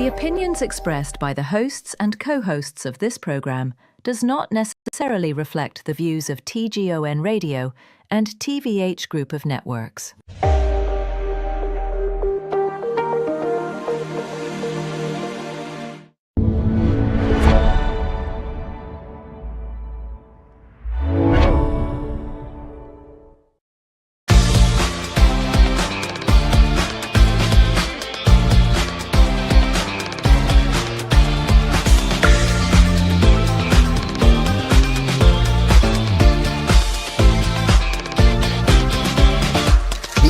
The opinions expressed by the hosts and co-hosts of this program does not necessarily reflect the views of TGON Radio and TVH Group of Networks.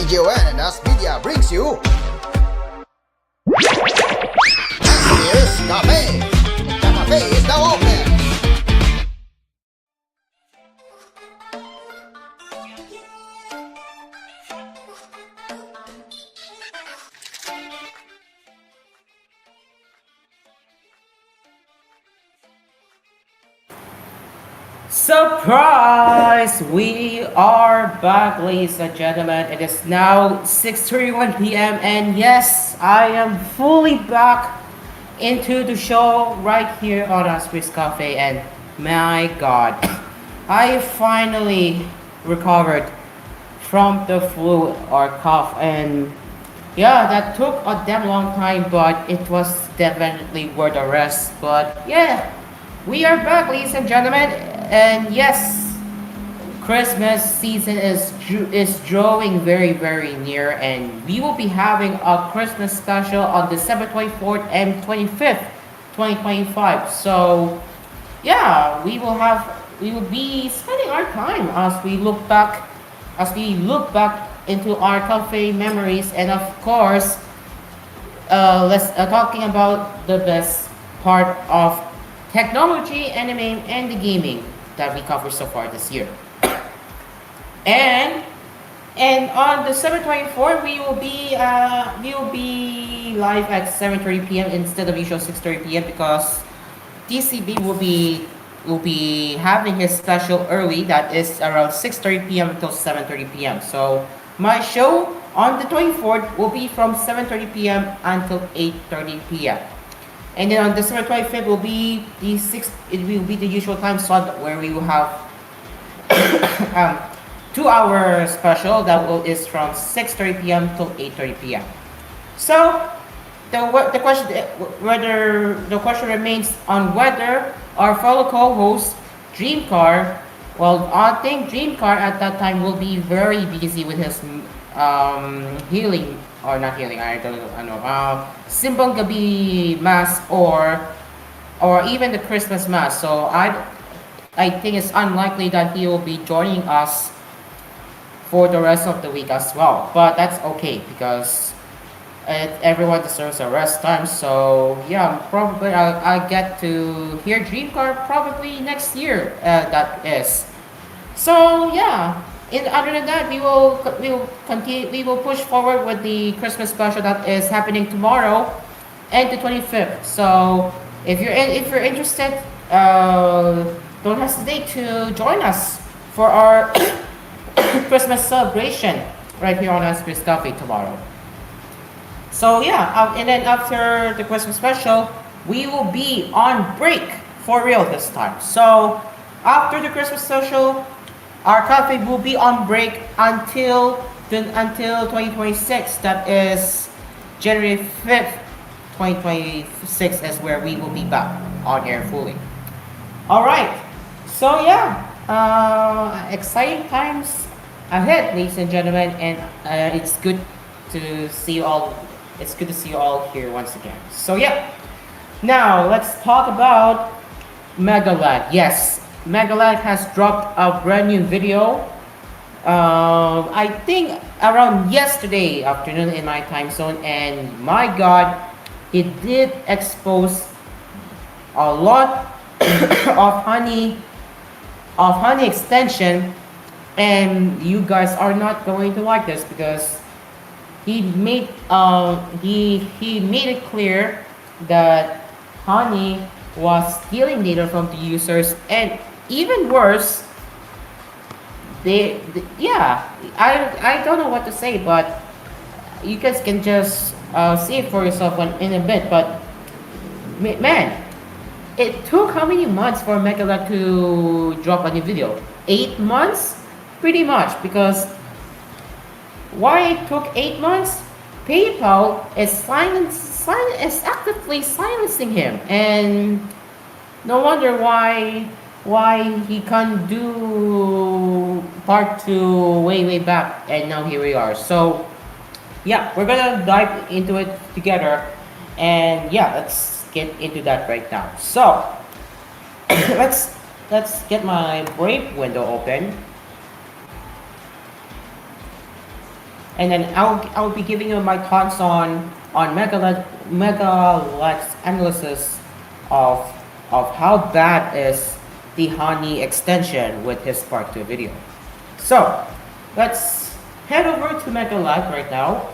TGON and AspMedia brings you Asphere's Cafe. The cafe is now open. Surprise! We are back, ladies and gentlemen. It is now 6:31 p.m. and yes, I am fully back into the show right here on Asphere's Cafe. And my God, I finally recovered from the flu or cough, and yeah, that took a damn long time, but it was definitely worth the rest. But yeah, we are back, ladies and gentlemen. And yes, Christmas season is drawing very near, and we will be having a Christmas special on December 24th and 25th, 2025. So yeah, we will be spending our time as we look back into our cafe memories, and of course, let's talking about the best part of technology, anime, and the gaming that we covered so far this year. and on December 24th, we will be live at 7:30 p.m. instead of usual 6:30 p.m. because TCB will be having his special early, that is around 6:30 p.m. until 7:30 p.m. So my show on the 24th will be from 7:30 p.m. until 8:30 p.m. And then on December 25th will be it will be the usual time slot where we will have 2-hour special that is from 6:30 p.m. till 8:30 p.m. So the question remains on whether our fellow co-host Dreamcar, well, I think Dreamcar at that time will be very busy with his healing, or not healing, I don't know, Simbang Gabi Mass or even the Christmas Mass. So I think it's unlikely that he will be joining us for the rest of the week as well. But that's okay because everyone deserves a rest time. So yeah, probably I'll get to hear Dreamcar probably next year. That is. So yeah. Other than that, we will continue. We will push forward with the Christmas special that is happening tomorrow, and the 25th. So if you're interested, don't hesitate to join us for our Christmas celebration right here on Asphere's Cafe tomorrow. So yeah, and then after the Christmas special, we will be on break for real this time. So after the Christmas special, our cafe will be on break until 2026. That is January 5th, 2026 is where we will be back on air fully. All right. So yeah, exciting times ahead, ladies and gentlemen, and it's good to see you all. It's good to see you all here once again. So yeah, now let's talk about Megalad. Yes. Megalad has dropped a brand new video. I think around yesterday afternoon in my time zone, and my God, it did expose a lot of honey extension, and you guys are not going to like this because he made it clear that honey was stealing data from the users, and even worse, I don't know what to say, but you guys can just see it for yourself in a bit. But man, it took how many months for Megalad to drop a new video? 8 months? Pretty much, because why it took 8 months? PayPal is actively silencing him, and no wonder why he can't do part 2 way back, and now here we are. So yeah, we're gonna dive into it together, and yeah, let's get into that right now. So let's get my Brave window open, and then I'll be giving you my thoughts on Megalad's analysis of how bad is the Honey extension with his part 2 video. So let's head over to Megalad right now.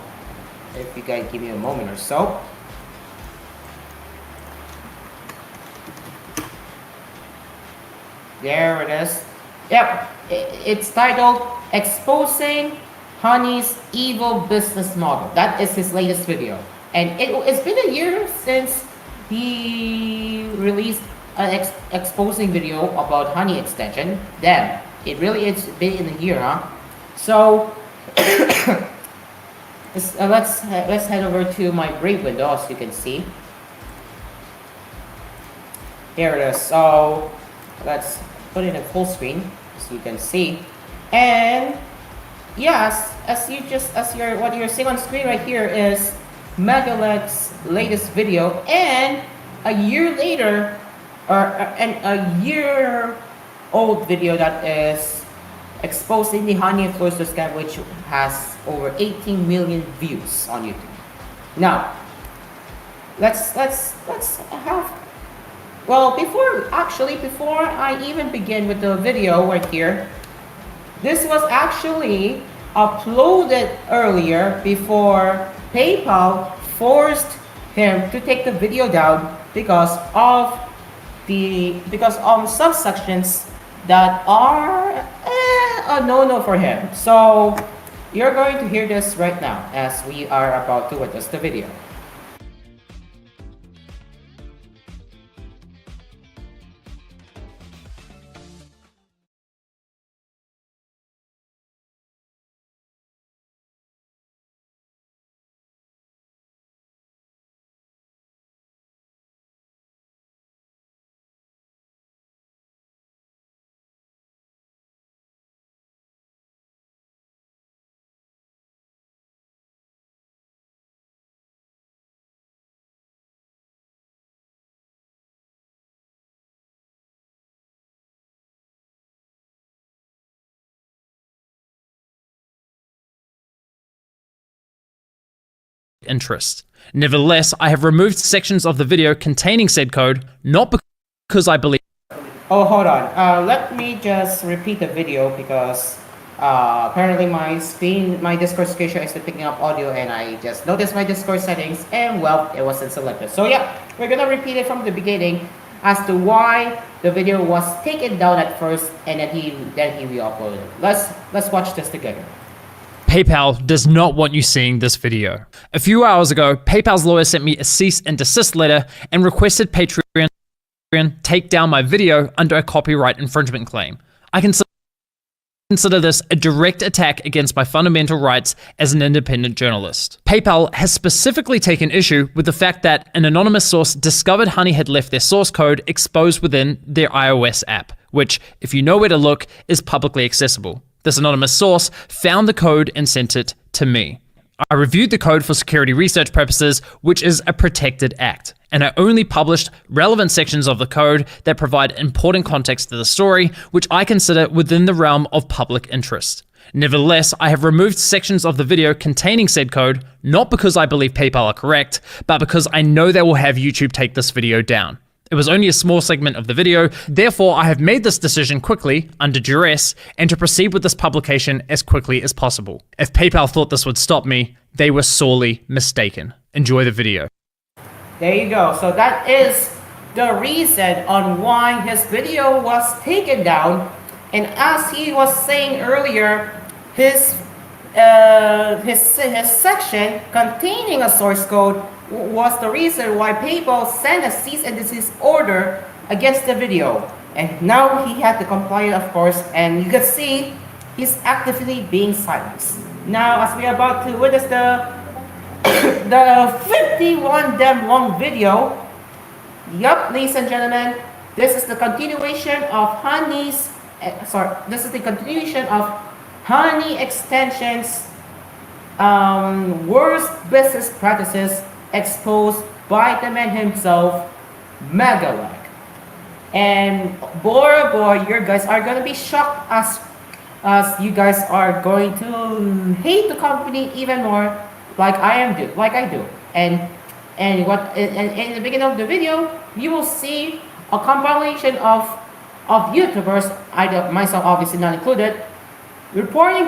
If you guys give me a moment or so. There it is. Yep, it's titled Exposing Honey's Evil Business Model. That is his latest video. And it's been a year since he released an exposing video about Honey extension. Damn, it really is been in a year, huh? So let's head over to my Brave window, as you can see. Here it is. So let's put it in full screen, so you can see. And yes, what you're seeing on screen right here is Megalad's latest video, and a year later, and a year old video that is exposing the Honey influencer scam, which has over 18 million views on YouTube. Now, let's have. Well, before I even begin with the video right here, this was actually uploaded earlier before PayPal forced him to take the video down because of subsections that are a no-no for him. So you're going to hear this right now as we are about to witness the video. interest. Nevertheless, I have removed sections of the video containing said code, not because I believe... Oh, hold on. Let me just repeat the video because apparently my Discord screen share is picking up audio, and I just noticed my Discord settings, and well, it wasn't selected. So yeah, we're gonna repeat it from the beginning as to why the video was taken down at first, and then he re-uploaded. Let's watch this together. PayPal does not want you seeing this video. A few hours ago, PayPal's lawyer sent me a cease and desist letter and requested Patreon take down my video under a copyright infringement claim. I consider this a direct attack against my fundamental rights as an independent journalist. PayPal has specifically taken issue with the fact that an anonymous source discovered Honey had left their source code exposed within their iOS app, which, if you know where to look, is publicly accessible. This anonymous source found the code and sent it to me. I reviewed the code for security research purposes, which is a protected act, and I only published relevant sections of the code that provide important context to the story, which I consider within the realm of public interest. Nevertheless, I have removed sections of the video containing said code, not because I believe PayPal are correct, but because I know they will have YouTube take this video down. It was only a small segment of the video, therefore I have made this decision quickly, under duress, and to proceed with this publication as quickly as possible. If PayPal thought this would stop me, they were sorely mistaken. Enjoy the video. There you go. So that is the reason on why his video was taken down. And as he was saying earlier, his section containing a source code was the reason why PayPal sent a cease and desist order against the video. And now he had to comply, of course, and you can see he's actively being silenced. Now, as we are about to witness the 51 damn long video, yup, ladies and gentlemen, this is the continuation of Honey Extension's worst business practices exposed by the man himself, Megalag. And boy, oh boy, you guys are gonna be shocked as you guys are going to hate the company even more, like I do. And in the beginning of the video, you will see a compilation of YouTubers, myself obviously not included, reporting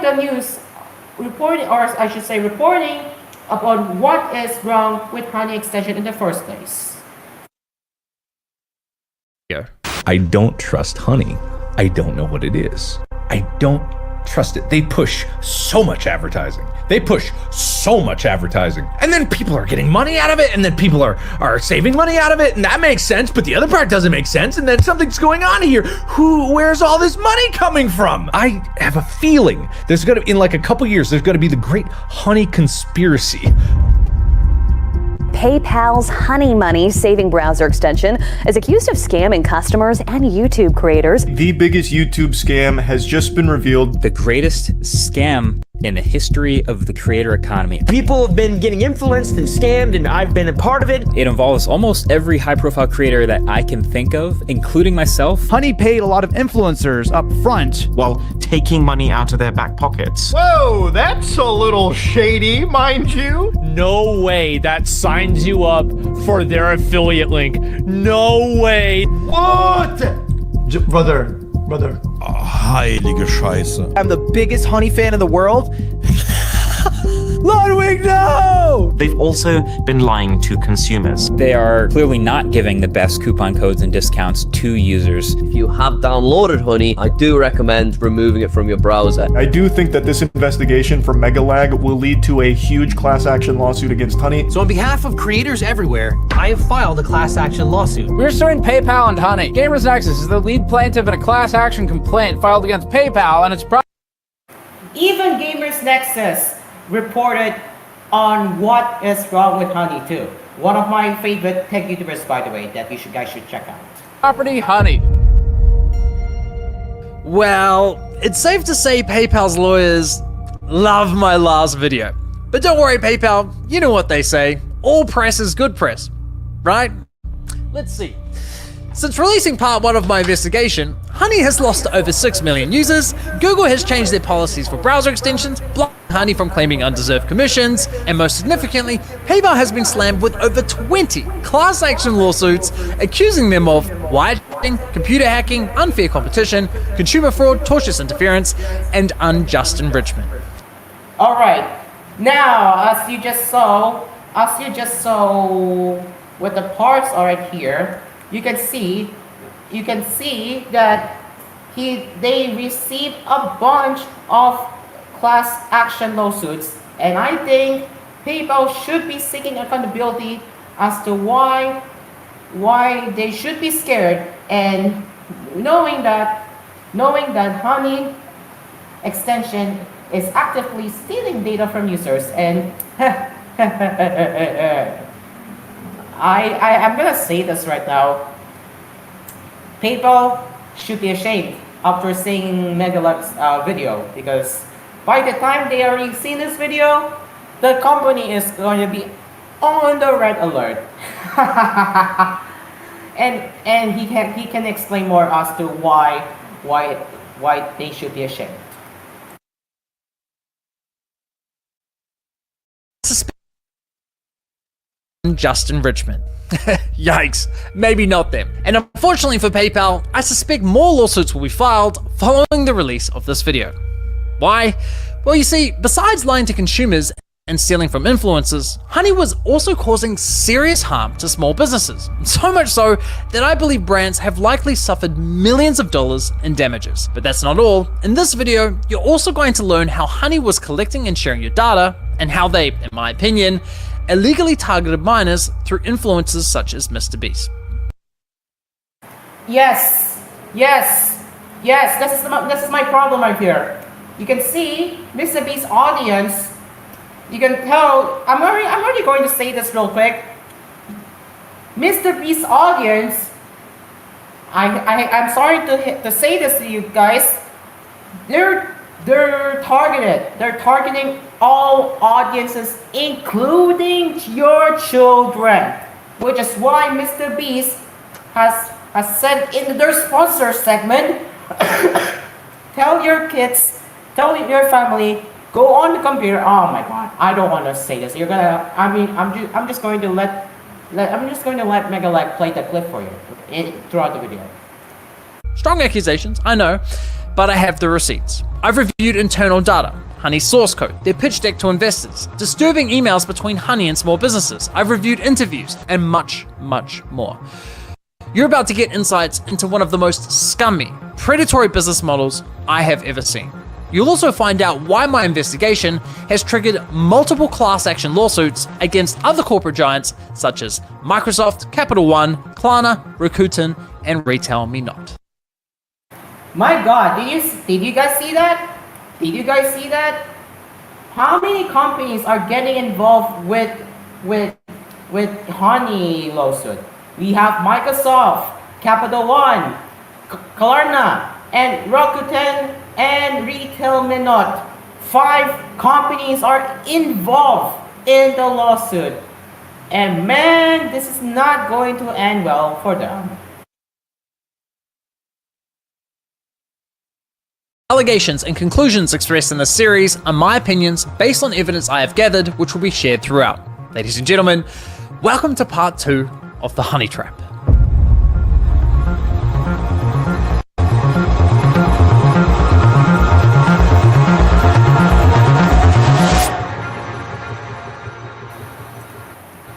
upon what is wrong with Honey Extension in the first place. I don't trust Honey. I don't know what it is. I don't trust it. They push so much advertising. And then people are getting money out of it, and then people are saving money out of it, and that makes sense, but the other part doesn't make sense, and then something's going on here. Where's all this money coming from? I have a feeling in like a couple years, there's gonna be the great Honey conspiracy. PayPal's Honey Money saving browser extension is accused of scamming customers and YouTube creators. The biggest YouTube scam has just been revealed. The greatest scam in the history of the creator economy. People have been getting influenced and scammed, and I've been a part of it. It involves almost every high-profile creator that I can think of, including myself. Honey paid a lot of influencers up front while taking money out of their back pockets. Whoa, that's a little shady, mind you. No way that signs you up for their affiliate link. No way. What? Brother. Heilige Scheiße. I'm the biggest Honey fan in the world. Ludwig, no! They've also been lying to consumers. They are clearly not giving the best coupon codes and discounts to users. If you have downloaded Honey, I do recommend removing it from your browser. I do think that this investigation from Megalag will lead to a huge class action lawsuit against Honey. So on behalf of creators everywhere, I have filed a class action lawsuit. We're suing PayPal and Honey. Gamers Nexus is the lead plaintiff in a class action complaint filed against PayPal and its Even Gamers Nexus reported on what is wrong with Honey too. One of my favorite tech YouTubers, by the way, that you guys should check out. Property Honey. Well, it's safe to say PayPal's lawyers love my last video. But don't worry, PayPal, you know what they say. All press is good press, right? Let's see. Since releasing part 1 of my investigation, Honey has lost over 6 million users, Google has changed their policies for browser extensions, blocking Honey from claiming undeserved commissions, and most significantly, PayPal has been slammed with over 20 class action lawsuits accusing them of wiretapping, computer hacking, unfair competition, consumer fraud, tortious interference, and unjust enrichment. Alright, now as you just saw with the parts are right here, you can see that they received a bunch of class action lawsuits, and I think PayPal should be seeking accountability as to why they should be scared, and knowing that Honey Extension is actively stealing data from users. And I'm gonna say this right now. PayPal should be ashamed after seeing Megalag's video, because by the time they already seen this video, the company is going to be on the red alert. and he can explain more as to why they should be ashamed. Unjust enrichment. Yikes, maybe not them. And unfortunately for PayPal, I suspect more lawsuits will be filed following the release of this video. Why? Well, you see, besides lying to consumers and stealing from influencers, Honey was also causing serious harm to small businesses. So much so that I believe brands have likely suffered millions of dollars in damages. But that's not all. In this video, you're also going to learn how Honey was collecting and sharing your data, and how they, in my opinion, illegally targeted minors through influencers such as Mr. Beast. Yes, this is my problem right here. You can see Mr. Beast's audience. You can tell, I'm already going to say this real quick. Mr. Beast's audience, I'm sorry to say this to you guys, they're targeted. They're targeting all audiences, including your children, which is why Mr. Beast has said in their sponsor segment, tell your kids, tell your family, go on the computer. Oh my God, I don't want to say this. You're gonna. I'm just going to let Megalag play the clip for you throughout the video. Strong accusations, I know, but I have the receipts. I've reviewed internal data, Honey's source code, their pitch deck to investors, disturbing emails between Honey and small businesses. I've reviewed interviews, and much, much more. You're about to get insights into one of the most scummy, predatory business models I have ever seen. You'll also find out why my investigation has triggered multiple class action lawsuits against other corporate giants such as Microsoft, Capital One, Klarna, Rakuten, and Retail Me Not. My God, did you guys see that? Did you guys see that? How many companies are getting involved with Honey lawsuit? We have Microsoft, Capital One, Klarna, and Rakuten, and Retail Me Not. 5 companies are involved in the lawsuit. And man, this is not going to end well for them. Allegations and conclusions expressed in this series are my opinions based on evidence I have gathered, which will be shared throughout. Ladies and gentlemen, welcome to part 2 of the Honey Trap.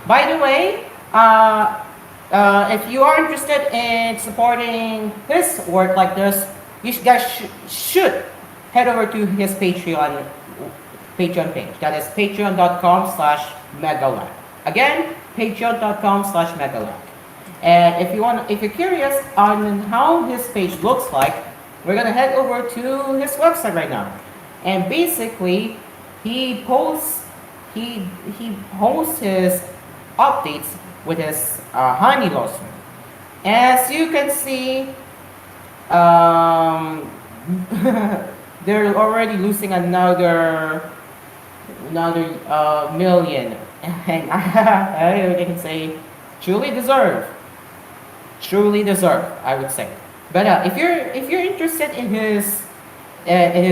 By the way, if you are interested in supporting his work like this, you guys should head over to his Patreon page. That is patreon.com/megalag. Again, patreon.com/megalag. And if you're curious on how his page looks like, we're gonna head over to his website right now. And basically, he posts his updates with his Honey lawsuit. As you can see, they're already losing another million, and I can say truly deserve, I would say. But if you're interested in his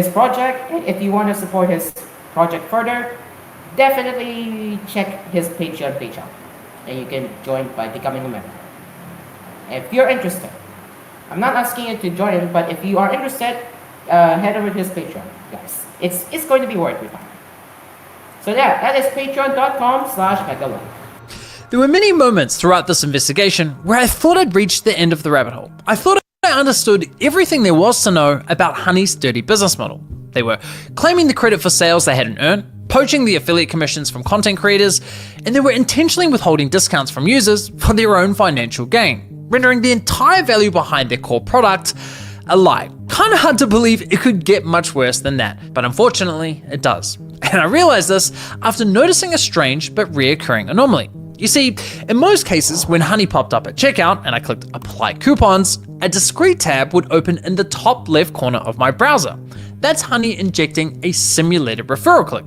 project, if you want to support his project further, definitely check his Patreon page out, and you can join by becoming a member. If you're interested, I'm not asking you to join him, but if you are interested, head over to his Patreon, guys. It's going to be worth your time. So yeah, that is patreon.com/megalag. There were many moments throughout this investigation where I thought I'd reached the end of the rabbit hole. I thought I understood everything there was to know about Honey's dirty business model. They were claiming the credit for sales they hadn't earned, poaching the affiliate commissions from content creators, and they were intentionally withholding discounts from users for their own financial gain, rendering the entire value behind their core product a lie. Kinda hard to believe it could get much worse than that, but unfortunately it does. And I realized this after noticing a strange but reoccurring anomaly. You see, in most cases, when Honey popped up at checkout and I clicked apply coupons, a discrete tab would open in the top left corner of my browser. That's Honey injecting a simulated referral click,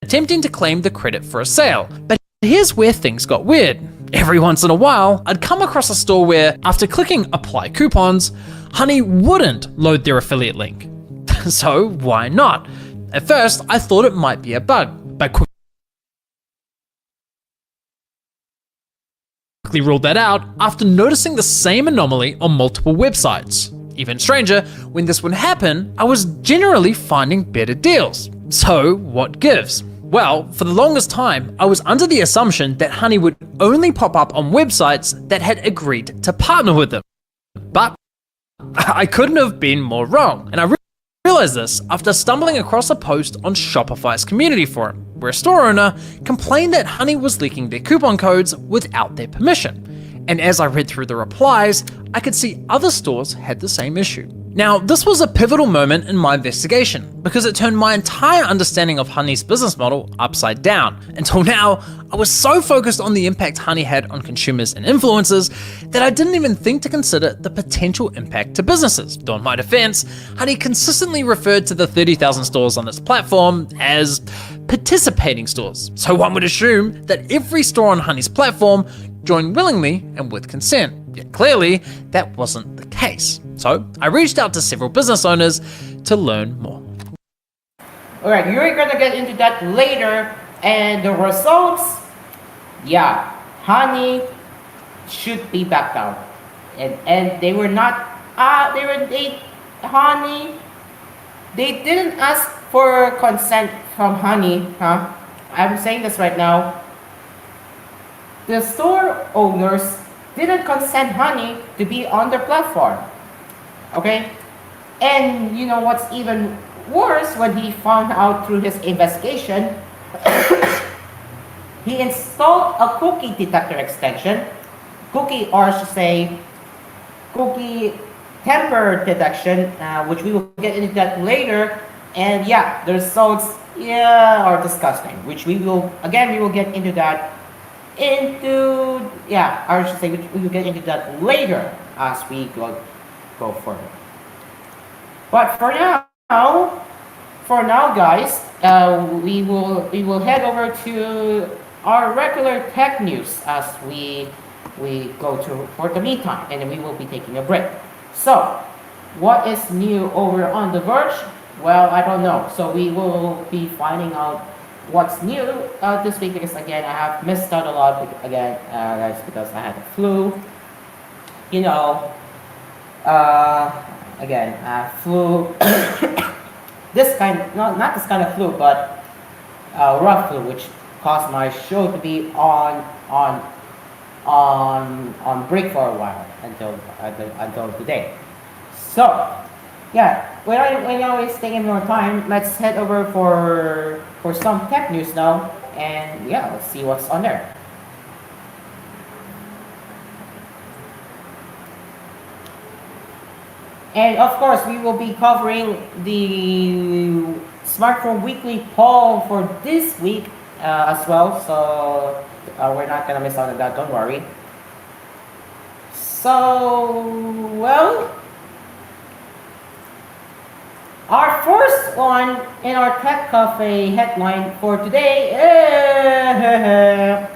attempting to claim the credit for a sale. But here's where things got weird. Every once in a while, I'd come across a store where, after clicking apply coupons, Honey wouldn't load their affiliate link. So why not? At first, I thought it might be a bug, but quickly ruled that out after noticing the same anomaly on multiple websites. Even stranger, when this would happen, I was generally finding better deals. So what gives? Well, for the longest time, I was under the assumption that Honey would only pop up on websites that had agreed to partner with them. But I couldn't have been more wrong, and I realized realized this after stumbling across a post on Shopify's community forum, where a store owner complained that Honey was leaking their coupon codes without their permission. And as I read through the replies, I could see other stores had the same issue. Now, this was a pivotal moment in my investigation because it turned my entire understanding of Honey's business model upside down. Until now, I was so focused on the impact Honey had on consumers and influencers that I didn't even think to consider the potential impact to businesses. Though in my defense, Honey consistently referred to the 30,000 stores on its platform as participating stores. So one would assume that every store on Honey's platform joined willingly and with consent. Yet clearly, that wasn't the case. So I reached out to several business owners to learn more. Alright, you're gonna get into that later, and the results, yeah, Honey should be backed out. And they were not, Honey, they didn't ask for consent from Honey, huh? I'm saying this right now. The store owners didn't consent Honey to be on their platform. Okay? And you know what's even worse, when he found out through his investigation, he installed a cookie detector extension, cookie temper detection, which we will get into that later. And yeah, the results, are disgusting, which we will get into that we will get into that later as we go further. But for now, guys, we will head over to our regular tech news as we go to for the meantime, and then we will be taking a break. So, what is new over on The Verge? Well, I don't know. So we will be finding out what's new this week, because again, I have missed out a lot again, guys, because I had a flu. You know, flu. This kind, not this kind of flu, but rough flu, which caused my show to be on break for a while until today. So, yeah, without wasting more time, let's head over for some tech news now, and yeah, let's see what's on there. And of course, we will be covering the Smartphone Weekly poll for this week as well, so we're not gonna miss out on that, don't worry. So, well, our first one in our Tech Cafe headline for today is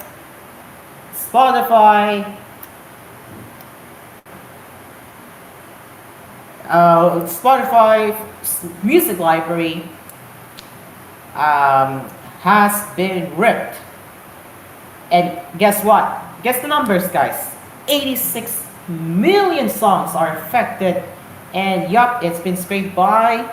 Spotify. Spotify music library has been ripped. And guess what? Guess the numbers, guys. 86 million songs are affected. And yup, it's been scraped by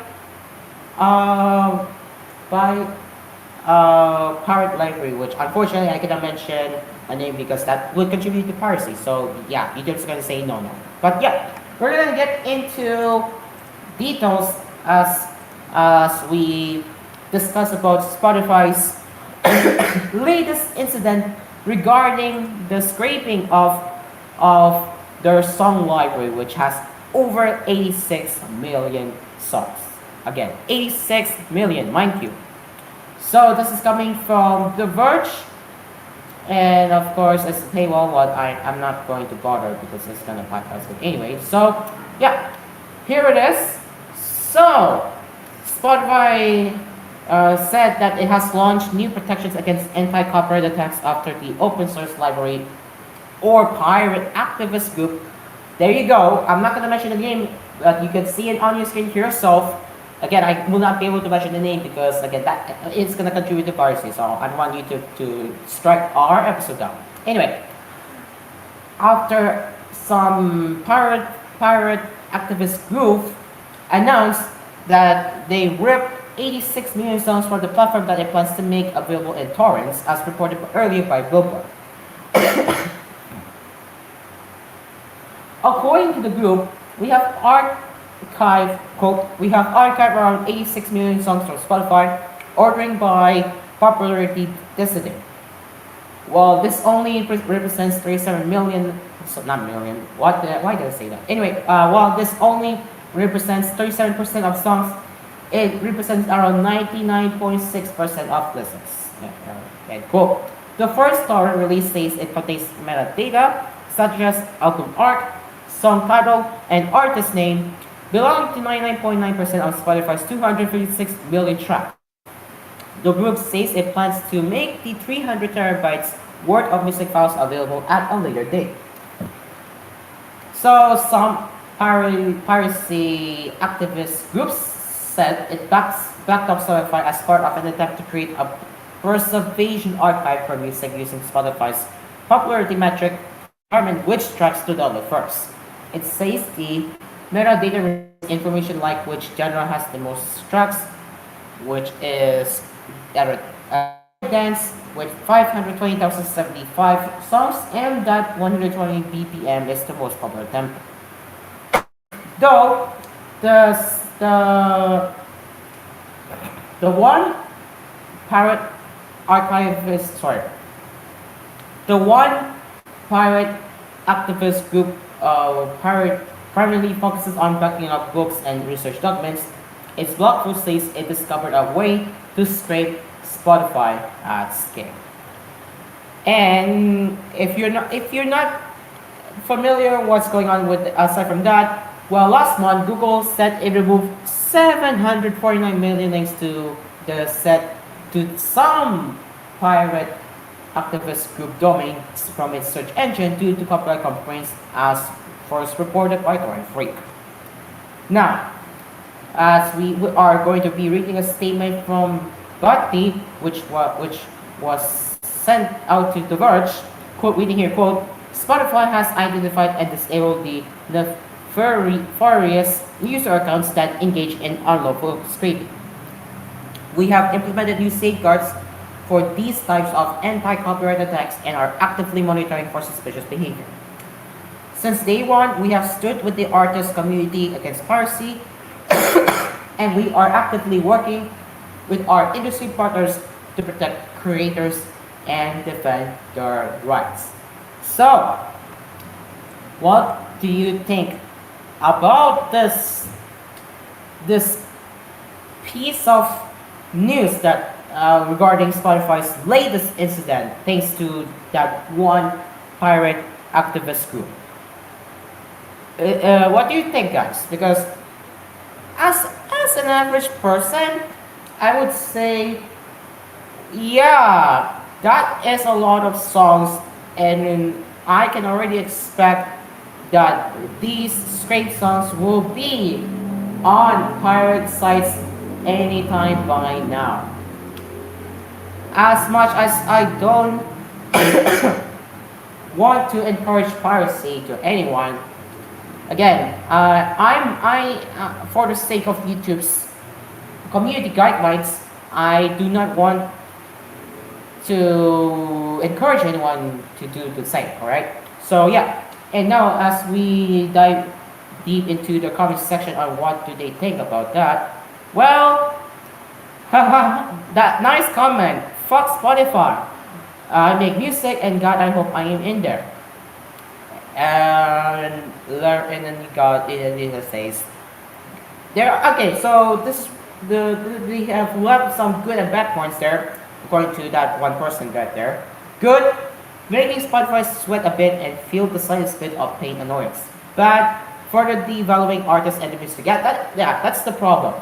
pirate library, which unfortunately I cannot mention a name because that would contribute to piracy. So yeah, YouTube's gonna say no. But yeah, we're gonna get into details as we discuss about Spotify's latest incident regarding the scraping of their song library, which has over 86 million songs. Again, 86 million, mind you. So this is coming from The Verge, and of course it's a paywall, but I'm not going to bother because it's gonna bypass it anyway. So yeah, here it is. So Spotify said that it has launched new protections against anti-copyright attacks after the open source library or pirate activist group. There you go. I'm not gonna mention the name, but you can see it on your screen here yourself. Again, I will not be able to mention the name because again, that is gonna contribute to piracy. So I want you to strike our episode down. Anyway, after some pirate activist group announced that they ripped 86 million songs from the platform that it plans to make available in torrents, as reported earlier by Billboard. According to the group, we have quote, we have archived around 86 million songs from Spotify, ordering by popularity descending. Well, this only represents 37 million, so not million, why did I say that? Anyway, while this only represents 37% of songs, it represents around 99.6% of listens. End quote. The first story release says it contains metadata, such as album art, song title, and artist name, belonging to 99.9% of Spotify's 256 million tracks. The group says it plans to make the 300 terabytes worth of music files available at a later date. So some piracy activist groups said it backed up Spotify as part of an attempt to create a preservation archive for music using Spotify's popularity metric to determine which tracks to download first. It says the metadata information like which genre has the most tracks, which is dance with 520,075 songs, and that 120 BPM is the most popular tempo. Though the one pirate archivist, the one pirate activist group primarily focuses on backing up books and research documents. Its blog post says it discovered a way to scrape Spotify at scale. And if you're not familiar what's going on with aside from that, well, last month Google said it removed 749 million links to some pirate activist group domains from its search engine due to copyright complaints, as first reported by Torrent Freak. Now, as we are going to be reading a statement from Gotti, which was sent out to The Verge, quote, reading here, quote, Spotify has identified and disabled the nefarious user accounts that engage in unlawful scraping. We have implemented new safeguards for these types of anti-copyright attacks and are actively monitoring for suspicious behavior. Since day one, we have stood with the artist community against piracy, and we are actively working with our industry partners to protect creators and defend their rights. So, what do you think about this piece of news that regarding Spotify's latest incident, thanks to that one pirate activist group? What do you think, guys? Because as an average person, I would say, yeah, that is a lot of songs, and I can already expect that these scraped songs will be on pirate sites anytime by now. As much as I don't want to encourage piracy to anyone, again, for the sake of YouTube's community guidelines, I do not want to encourage anyone to do the same, alright? So yeah, and now as we dive deep into the comment section on what do they think about that, well, that nice comment, fuck Spotify. I make music and God, I hope I am in there. And then it says there. Okay, so we have left some good and bad points there, according to that one person right there. Good, making Spotify sweat a bit and feel the slightest bit of pain annoyance. Bad, further devaluing artists and the music. Yeah, that's the problem.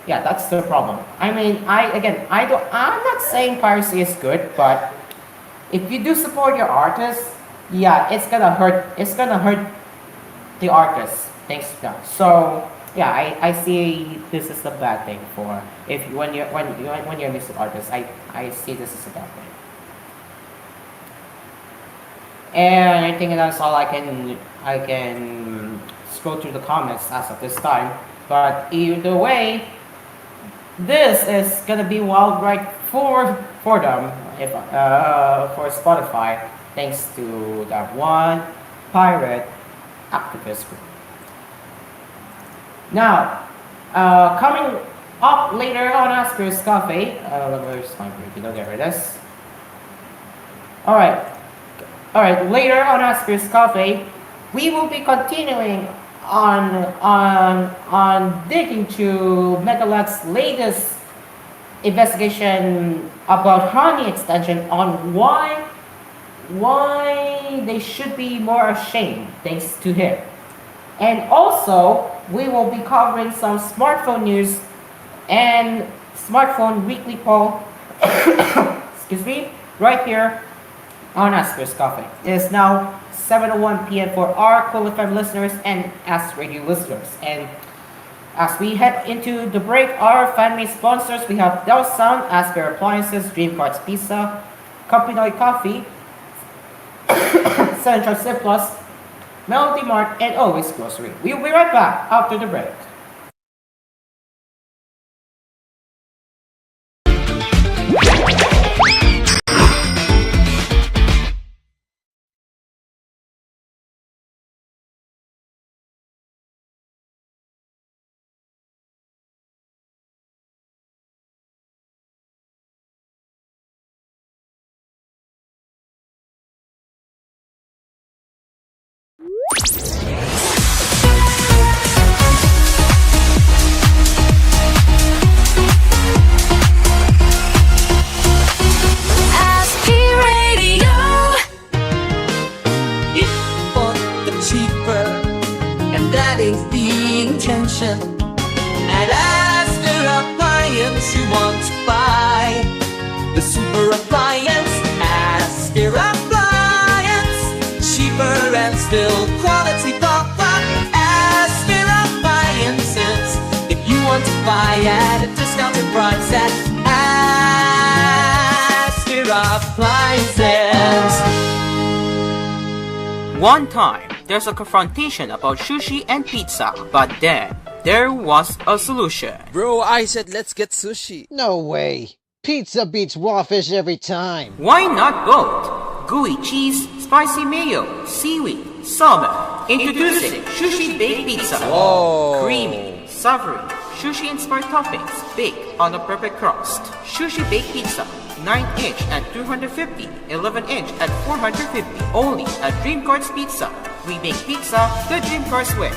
Yeah, that's the problem. I mean, I'm not saying piracy is good, but if you do support your artists, yeah, it's gonna hurt the artists. Thanks to that. So yeah, I see this is a bad thing for when you're a music artist. I see this as a bad thing. And I think that's all I can scroll through the comments as of this time. But either way, this is gonna be wild right for them for Spotify, thanks to that one pirate activist group. Now, coming up later on Asphere's Cafe, where's my break? There it is. Alright, later on Asphere's Cafe, we will be continuing on digging to Megalag's latest investigation about honey extension on why they should be more ashamed thanks to him. And also, we will be covering some smartphone news and smartphone weekly poll, excuse me, right here on Asphere's Cafe. It is now 7:01 p.m. for our Cool FM listeners and Ask Radio listeners. And as we head into the break, our fan-made sponsors, we have Dell Sound, Asphere Appliances, Dreamcards Pizza, Kapinoy Coffee, Central Plus, Melody Mart, and Always Grocery. We'll be right back after the break. At Asphere Appliance, you want to buy the super appliance. Asphere Appliance, cheaper and still quality pop-up. Asphere Appliances, if you want to buy at a discounted price at Asphere Appliances. One time, there's a confrontation about sushi and pizza, but then there was a solution. Bro, I said let's get sushi. No way. Pizza beats raw fish every time. Why not both? Gooey cheese, spicy mayo, seaweed, salmon. Introducing Sushi Baked Pizza. Whoa. Creamy, savory, sushi-inspired toppings baked on a perfect crust. Sushi Baked Pizza. 9-inch at 250, 11-inch at 450. Only at Dreamcards Pizza. We make pizza the Dreamcards way.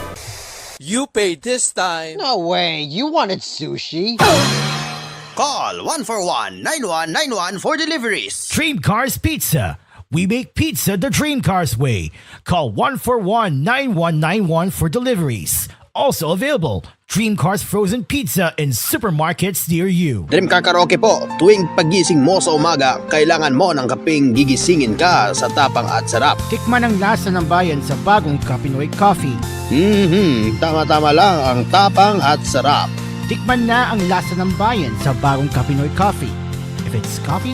You paid this time. No way. You wanted sushi. Call 141-9191 for deliveries. Dreamcars Pizza. We make pizza the Dreamcars way. Call 141-9191 for deliveries. Also available, Dreamcars Frozen Pizza in supermarkets near you. Dreamcar Karaoke po, tuwing pagising mo sa umaga, kailangan mo ng kaping gigisingin ka sa tapang at sarap. Tikman ang lasa ng bayan sa bagong Kapinoy Coffee. Tama-tama lang ang tapang at sarap. Tikman na ang lasa ng bayan sa bagong Kapinoy Coffee. If it's coffee,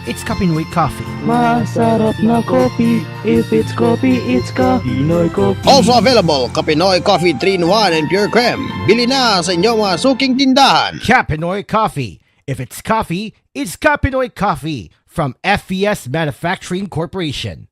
it's Kapinoy Coffee. Masarap na coffee. If it's coffee, it's Kapinoy Coffee. Also available, Kapinoy Coffee 3-in-1 and Pure Creme. Bili na sa inyong mga suking tindahan. Kapinoy Coffee. If it's coffee, it's Kapinoy Coffee from FES Manufacturing Corporation.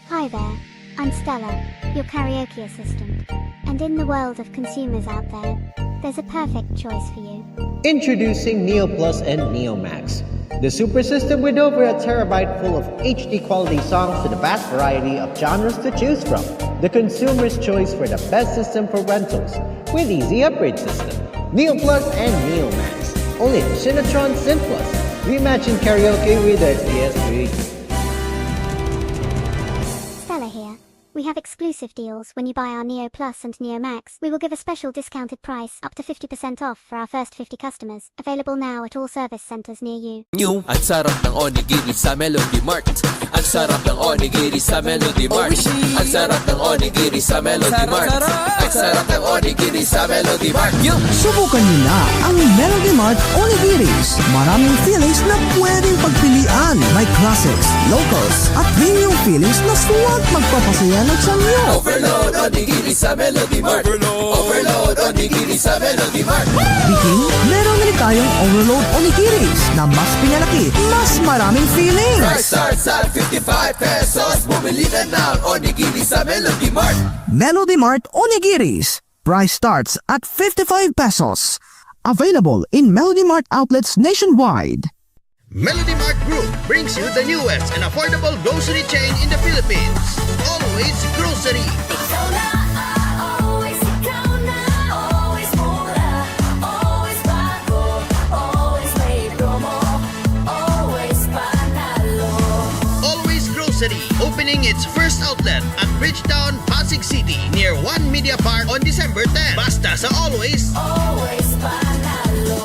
Hi there, I'm Stella, your karaoke assistant. And in the world of consumers out there, there's a perfect choice for you. Introducing Neo Plus and Neo Max, the super system with over a terabyte full of HD quality songs with a vast variety of genres to choose from. The consumer's choice for the best system for rentals with easy upgrade system. Neo Plus and Neo Max, only at Cinetron Synth Plus. Reimagine karaoke with XDS3. Stella here. We have exclusive deals when you buy our Neo Plus and Neo Max. We will give a special discounted price up to 50% off for our first 50 customers. Available now at all service centers near you. New, ang sarap ng onigiri sa Melody Mart. Ang sarap ng onigiri sa Melody Mart. Ang sarap ng onigiri sa Melody Mart. Ang sarap ng onigiri sa Melody Mart. Subukan niyo na ang Melody Mart Onigiris. Maraming fillings na pwedeng pagpilian. May classics, locals, at premium fillings na suwag magpapasaya ng samyo. Overload onigiri sa Melody Mart. Overload onigiri sa Melody Mart. Biking, meron rin tayong Overload Onigiris na mas pinalaki, mas maraming fillings. Price starts at 55 pesos. Bumili na ng onigiri sa Melody Mart. Melody Mart Onigiris. Price starts at 55 pesos. Available in Melody Mart outlets nationwide. Melody Mart Group brings you the newest and affordable grocery chain in the Philippines. Always Grocery. Always Grocery, opening its first outlet at Bridgetown, Pasig City, near One Media Park on December 10. Basta sa Always panalo.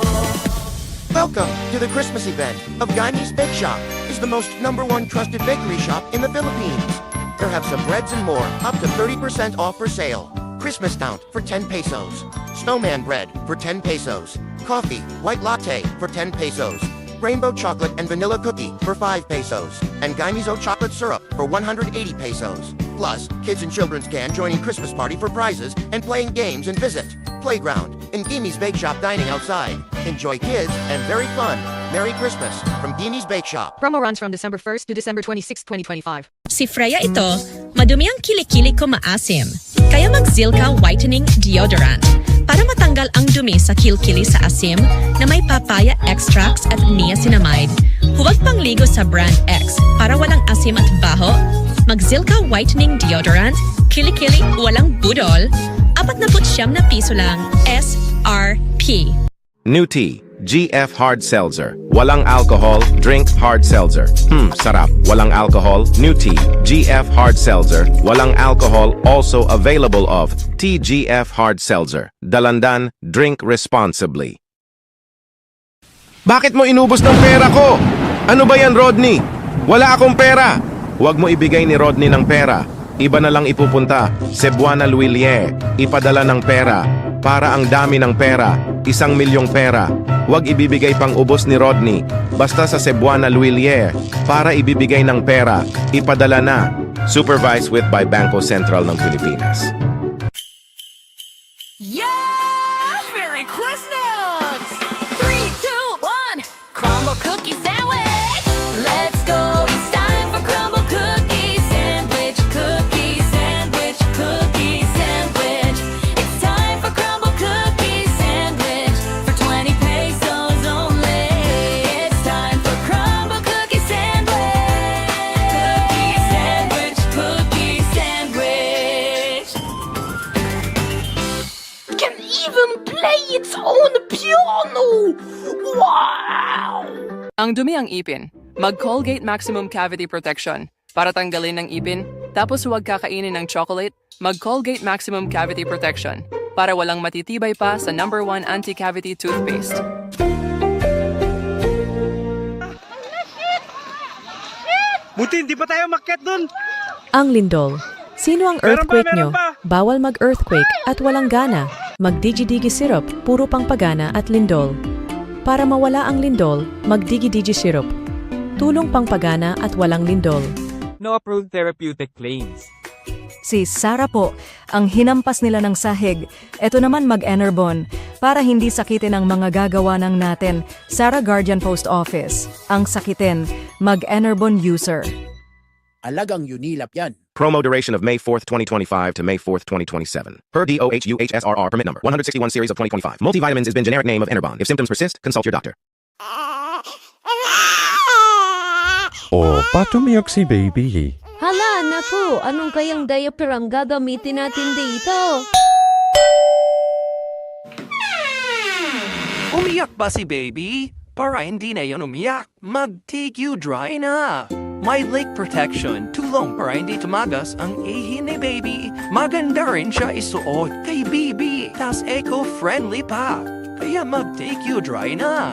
Welcome to the Christmas event of Guy's Bake Shop. Is the most #1 trusted bakery shop in the Philippines. There have some breads and more, up to 30% off for sale. Christmas Count for 10 pesos. Snowman bread for 10 pesos. Coffee, white latte for 10 pesos. Rainbow chocolate and vanilla cookie for 5 pesos. And Guymizzo chocolate syrup for 180 pesos. Plus, kids and children's can join in Christmas party for prizes and playing games and visit Playground in Gimi's Bake Shop dining outside. Enjoy kids and very fun. Merry Christmas from Gimi's Bake Shop. Promo runs from December 1st to December 26, 2025. Si Freya ito, madumi ang kilikili ko maasim. Kaya mag-Zilka Whitening Deodorant para matanggal ang dumi sa kilkili sa asim na may papaya extracts at niacinamide. Huwag pangligo sa brand X para walang asim at baho. Mag-Zilka Whitening Deodorant, kilikili, walang budol, 49 na piso lang, SRP. New tea, GF Hard Seltzer. Walang alcohol, drink hard seltzer. Sarap. Walang alcohol, new tea, GF Hard Seltzer. Walang alcohol, also available of TGF Hard Seltzer. Dalandan, drink responsibly. Bakit mo inubos ng pera ko? Ano ba yan, Rodney? Wala akong pera. Huwag mo ibigay ni Rodney ng pera. Iba na lang ipupunta. Cebuana Luilier. Ipadala ng pera. Para ang dami ng pera. 1 milyong pera. Huwag ibibigay pang ubos ni Rodney. Basta sa Cebuana Luilier. Para ibibigay ng pera. Ipadala na. Supervised with by Bangko Sentral ng Pilipinas. Yeah! Merry Christmas! 3, 2, 1! Crumble cookie sandwich! Let's go! It's time for crumble cookie sandwich. Cookie sandwich, cookie sandwich. It's time for crumble cookie sandwich for 20 pesos only. It's time for crumble cookie sandwich. Cookie sandwich, cookie sandwich. Can even play its own piano! Wow! Ang dumi ang ipin. Mag-Colgate Maximum Cavity Protection. Para tanggalin ng ipin, tapos huwag kakainin ng chocolate, mag-Colgate Maximum Cavity Protection. Para walang matitibay pa sa #1 anti-cavity toothpaste. Buti hindi pa tayo makyat dun. Ang lindol. Sino ang earthquake nyo? Bawal mag-earthquake at walang gana. Mag-digi-digi syrup, puro pangpagana at lindol. Para mawala ang lindol, mag-digi-digi syrup. Tulong pangpagana at walang lindol. No approved therapeutic claims. Si Sarah po, ang hinampas nila ng sahig. Ito naman mag-Enerbon para hindi sakitin ang mga gagawa ng natin. Sarah Guardian Post Office. Ang sakitin, mag-Enerbon user. Alagang Unilap yan. Promo duration of May 4th, 2025 to May 4th, 2027. Per DOHUHSRR permit number 161 series of 2025. Multivitamins has been generic name of Enerbon. If symptoms persist, consult your doctor. Oh, patumiyok si baby. Hala, naku, anong kayang diaper ang gagamitin natin dito? Umiyak ba si baby? Para hindi na yan umiyak, mag-TGON na. May leak protection, tulong para hindi tumagas ang ihi ni baby. Maganda rin siya isuot kay baby, tas eco-friendly pa. Kaya mag-TGON na.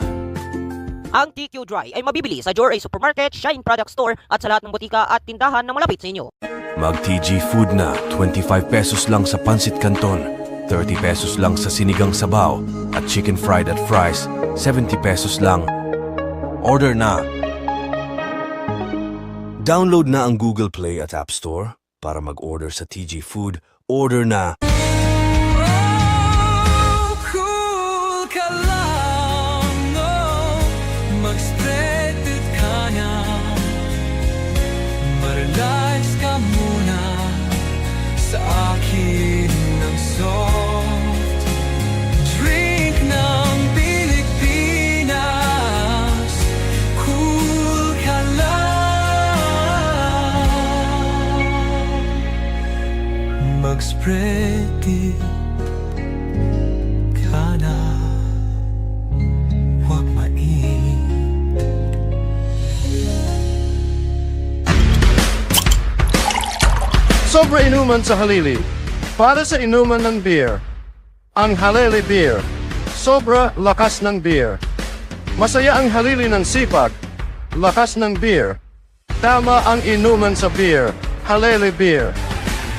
Ang TQ Dry ay mabibili sa Joray Supermarket, Shine Product Store at sa lahat ng butika at tindahan na malapit sa inyo. Mag-TG Food na, 25 pesos lang sa Pansit Canton, 30 pesos lang sa Sinigang Sabaw, at Chicken Fried at Fries, 70 pesos lang. Order na! Download na ang Google Play at App Store para mag-order sa TG Food. Order na! Relax ka muna sa akin ng song. Sobra inuman sa halili. Para sa inuman ng beer. Ang halili beer. Sobra lakas ng beer. Masaya ang halili ng sipag. Lakas ng beer. Tama ang inuman sa beer. Halili beer.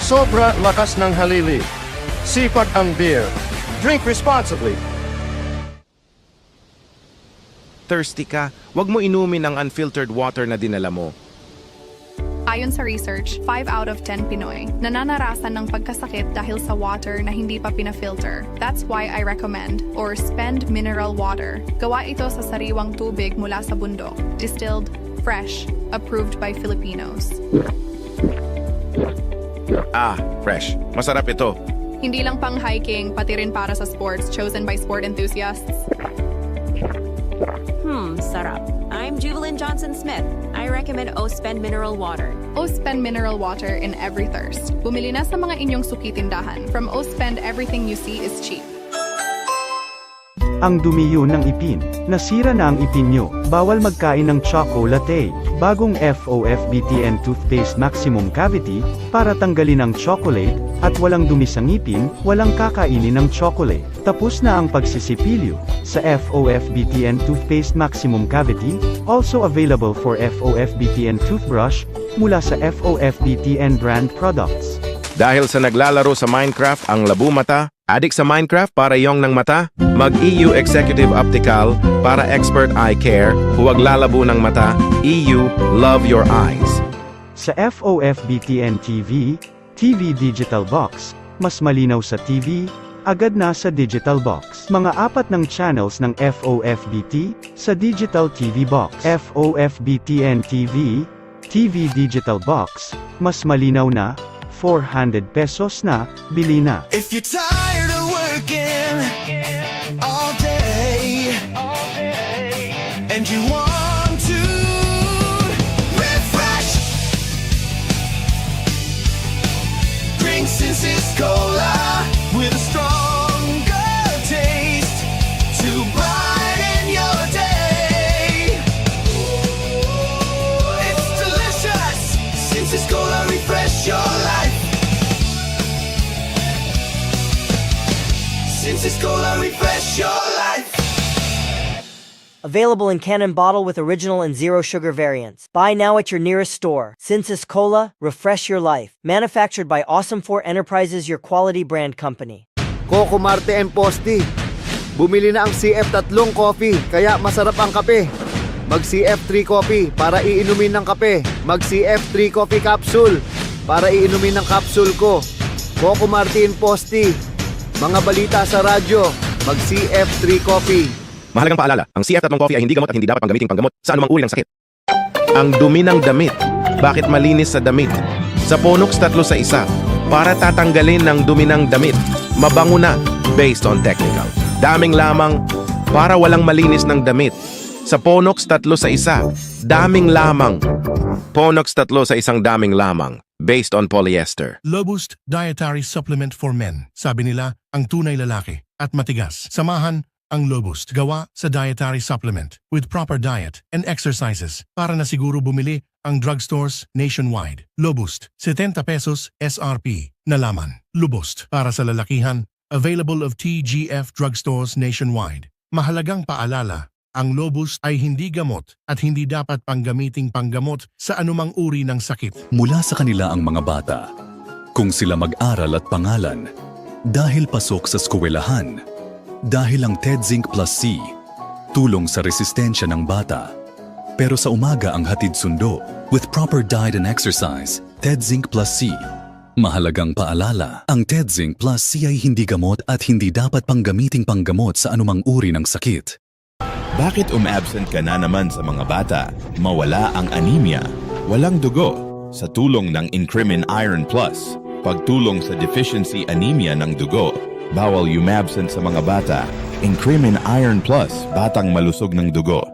Sobra lakas ng halili. Sipag ang beer. Drink responsibly. Thirsty ka, wag mo inumin ang unfiltered water na dinala mo. Ayon sa research, 5 out of 10 Pinoy nananarasan ng pagkasakit dahil sa water na hindi pa pinafilter. That's why I recommend or spend mineral water. Gawa ito sa sariwang tubig mula sa bundok, distilled, fresh, approved by Filipinos. Fresh. Masarap ito. Hindi lang pang hiking, pati rin para sa sports chosen by sport enthusiasts. Sarap. I'm Juvelin Johnson-Smith. I recommend Ospend Mineral Water. Ospend Mineral Water in every thirst. Bumili na sa mga inyong suki-tindahan. From Ospend, everything you see is cheap. Ang dumiyo ng ipin. Nasira na ang ipin nyo. Bawal magkain ng chocolate. Bagong FOFBTN Toothpaste Maximum Cavity, para tanggalin ang chocolate, at walang dumi sa ngipin, walang kakainin ng chocolate. Tapos na ang pagsisipilyo. Sa FOFBTN Toothpaste Maximum Cavity, also available for FOFBTN Toothbrush, mula sa FOFBTN brand products. Dahil sa naglalaro sa Minecraft ang labo mata, adik sa Minecraft para yong ng mata, mag-EU Executive Optical para expert eye care, huwag lalabo ng mata, EU, love your eyes. Sa FOFBTN TV, TV Digital Box, mas malinaw sa TV, agad na sa Digital Box. Mga 4 ng channels ng FOFBT, sa Digital TV Box. FOFBTN TV, TV Digital Box, mas malinaw na, 400 pesos na, bili na. If you're tired of working all day, and you want to refresh, drink Sinsis Cola with a stronger taste to brighten your day. It's delicious. Sinsis Cola, refresh your life. Sinsis Cola, refresh your life. Available in can and bottle with original and zero sugar variants. Buy now at your nearest store. Sinsis Cola, refresh your life. Manufactured by Awesome4 Enterprises, your quality brand company. Coco Marte and Posti. Bumili na ang CF3 coffee, kaya masarap ang kape. Mag CF3 coffee para iinumin ng kape. Mag CF3 coffee capsule para iinumin ng capsule ko. Coco Marte and Posti. Mga balita sa radyo, mag CF3 coffee. Mahalagang paalala, ang CF3 coffee ay hindi gamot at hindi dapat panggamiting panggamot sa anumang uri ng sakit. Ang dumi ng damit. Bakit malinis sa damit? Sa Ponox 3 sa 1, para tatanggalin ng dumi ng damit. Mabango na, based on technical. Daming lamang, para walang malinis ng damit. Sa Ponox 3 sa 1, daming lamang. Ponox 3 sa 1 daming lamang. Based on polyester. Lobust Dietary Supplement for Men. Sabi nila, ang tunay lalaki at matigas. Samahan ang Lobust. Gawa sa dietary supplement with proper diet and exercises para na siguro bumili ang drugstores nationwide. Lobust, 70 pesos SRP. Nalaman. Lobust para sa lalakihan. Available of TGF drugstores nationwide. Mahalagang paalala, ang Lobust ay hindi gamot at hindi dapat panggamiting panggamot sa anumang uri ng sakit. Mula sa kanila ang mga bata, kung sila mag-aral at pangalan, dahil pasok sa eskwelahan, dahil ang TED-Zinc Plus C, tulong sa resistensya ng bata. Pero sa umaga ang hatid sundo, with proper diet and exercise, TED-Zinc Plus C. Mahalagang paalala, ang TED-Zinc Plus C ay hindi gamot at hindi dapat panggamiting panggamot sa anumang uri ng sakit. Bakit absent ka na naman sa mga bata? Mawala ang anemia, walang dugo, sa tulong ng Incremin Iron Plus. Pagtulong sa deficiency anemia ng dugo, bawal absent sa mga bata. Incremin Iron Plus, batang malusog ng dugo.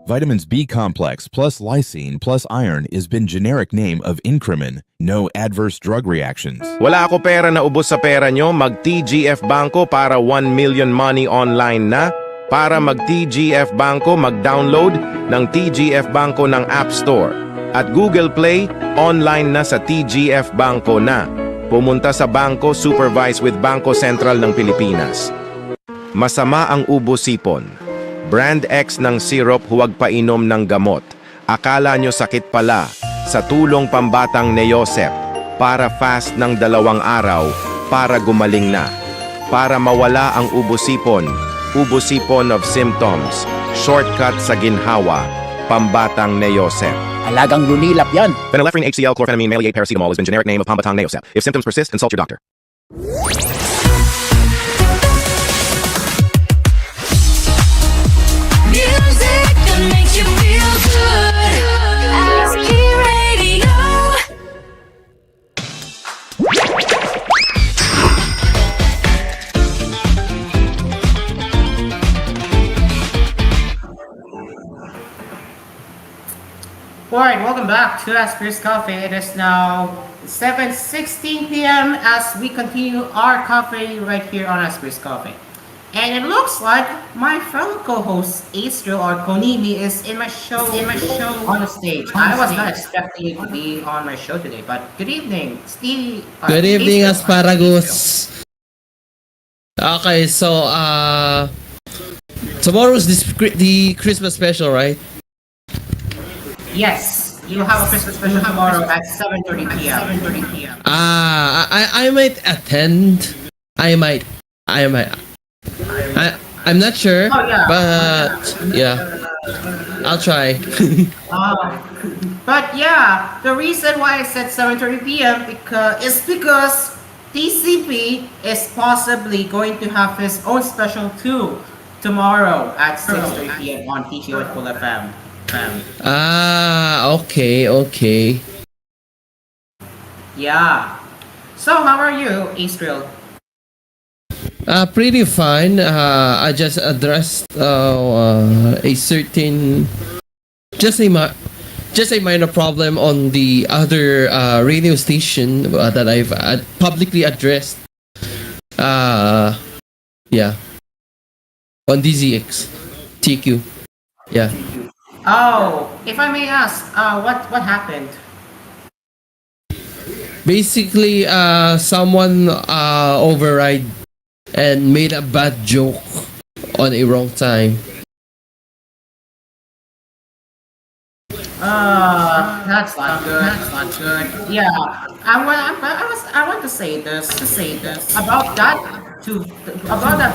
Vitamins B complex plus lysine plus iron is been generic name of Incremin. No adverse drug reactions. Wala ako pera na ubos sa pera nyo, mag-TGF Banko para 1 million money online na. Para mag-TGF Banko, mag-download ng TGF Banko ng App Store. At Google Play, online na sa TGF Bangko na. Pumunta sa bangko supervised with Bangko Sentral ng Pilipinas. Masama ang ubo sipon. Brand X ng syrup, huwag painom ng gamot. Akala nyo sakit pala. Sa tulong pambatang Neosep. Para fast ng 2 araw, para gumaling na. Para mawala ang ubo sipon of symptoms. Shortcut sa ginhawa. Pambatang Neosep. Alagang lunilap yan. Phenylephrine HCl chlorphenamine maleate paracetamol has been generic name of Pambatang Neosep. If symptoms persist, consult your doctor. Music that makes you feel good. Asphere Radio. Alright, welcome back to Asphere's Cafe. It is now 7:16 p.m. as we continue our cafe right here on Asphere's Cafe. And it looks like my fellow co-host Asphere or Konimi is in my show on the stage. I was not expecting you to be on my show today, but good evening, Steve. Good evening, Asparagus. Okay, so tomorrow's the Christmas special, right? Yes, you'll have a Christmas special tomorrow at 7:30 p.m. I might attend. I'm not sure, Oh, yeah. but yeah, I'll try. But yeah, the reason why I said 7:30 p.m. is because TCP is possibly going to have his own special too tomorrow at 6:30 p.m. on TGON Full FM. Okay. Yeah. So how are you, Astril? Pretty fine. I just addressed a certain, just a minor problem on the other radio station that I've publicly addressed. Yeah. On DZX, TQ. Yeah. Oh, if I may ask, what happened? Basically, someone override and made a bad joke on a wrong time. That's not good. Yeah, I want to say this about that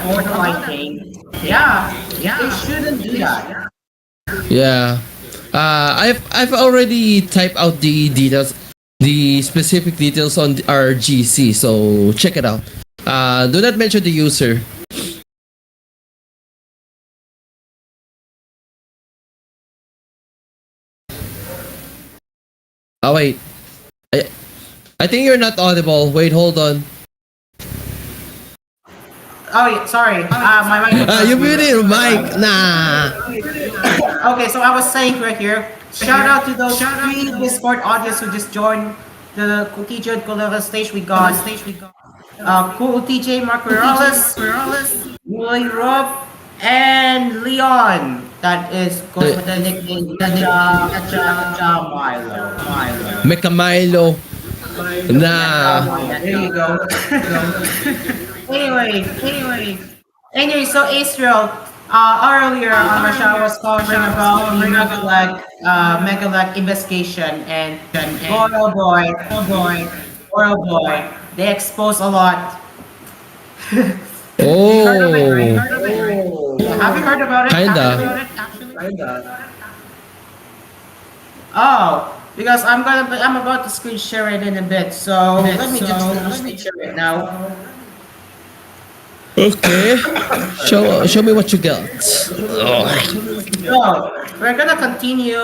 borderline thing. Yeah, they shouldn't do that. Yeah. I've already typed out the details, the specific details on our GC, so check it out. Do not mention the user. Oh wait, I think you're not audible. Wait, hold on. Oh, yeah, sorry. My mic. You muted your mic. Nah. Okay, so I was saying right here. Shout out to those three Discord audience who just joined the TJ Colera stage. We got Cool TJ, Mark Morales, Willie Rob, and Leon. That is goes with the nickname Milo. Mecha Milo. Nah. There you go. Anyway, so Astral, earlier on my show I was covering about the Megalag investigation and oh boy, they expose a lot. Oh. Have you heard about it? Kinda. Oh, because I'm about to screen share it in a bit, so let me just screen share it now. Okay. Show me what you got. So we're gonna continue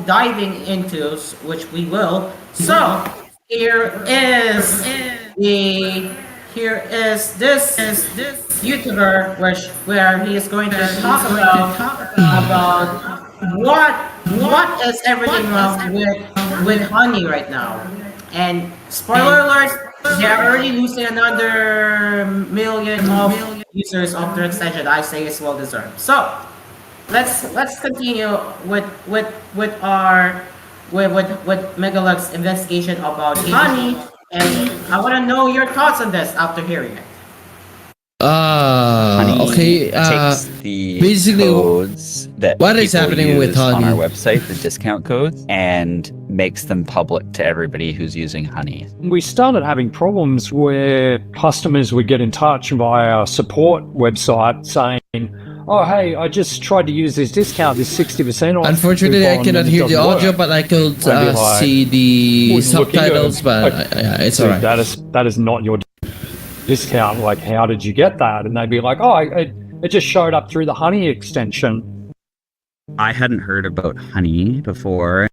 diving into which we will. So here is this YouTuber where he is going to talk about what is everything wrong with Honey right now. And spoiler alert, they are already losing another million of users of their extension. I say it's well deserved. So let's continue with our with Megalux investigation about honey, and I want to know your thoughts on this after hearing it. Okay. Takes the Basically, codes that what is people happening with use on our honey? website, the discount codes, and makes them public to everybody who's using honey. We started having problems where customers would get in touch via our support website saying, oh, hey, I just tried to use this discount, this 60% off. Unfortunately, I coupon, cannot and it hear the doesn't audio, work." but I could I'd be like, see the "Was looking subtitles. at- But okay, it's so alright. that is not your discount. Like, how did you get that? And they'd be like, oh, it just showed up through the honey extension. I hadn't heard about honey before,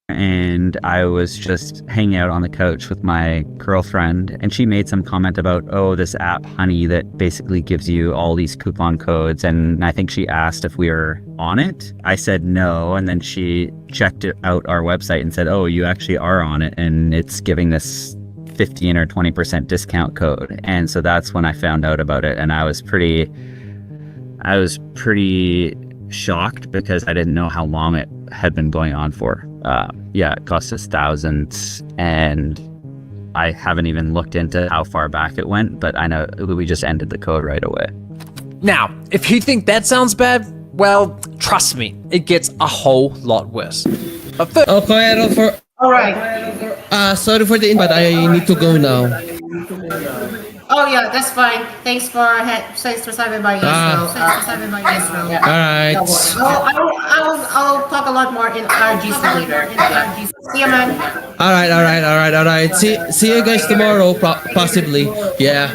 and I was just hanging out on the couch with my girlfriend, and she made some comment about, oh, this app Honey that basically gives you all these coupon codes, and I think she asked if we were on it. I said no, and then she checked it out our website and said, oh, you actually are on it, and it's giving this 15 or 20% discount code. And so that's when I found out about it, and I was pretty shocked because I didn't know how long it had been going on for. It cost us thousands, and I haven't even looked into how far back it went, but I know we just ended the code right away. Now, if you think that sounds bad, well, trust me, it gets a whole lot worse. But first, All right. Sorry for the invite. I need to go now. Oh yeah, that's fine. Thanks for stopping by Israel. Yeah. Alright. I'll talk a lot more in RGC later. Yeah. See you, man. Alright. See you guys tomorrow, possibly. Yeah.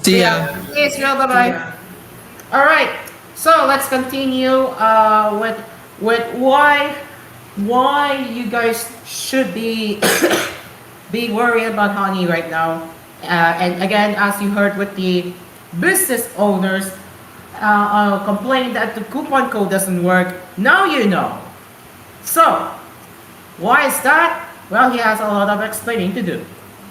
See ya. See Israel. Bye bye. All right. So let's continue with why you guys should be worried about honey right now. And again, as you heard with the business owners complaining that the coupon code doesn't work, now you know. So, why is that? Well, he has a lot of explaining to do.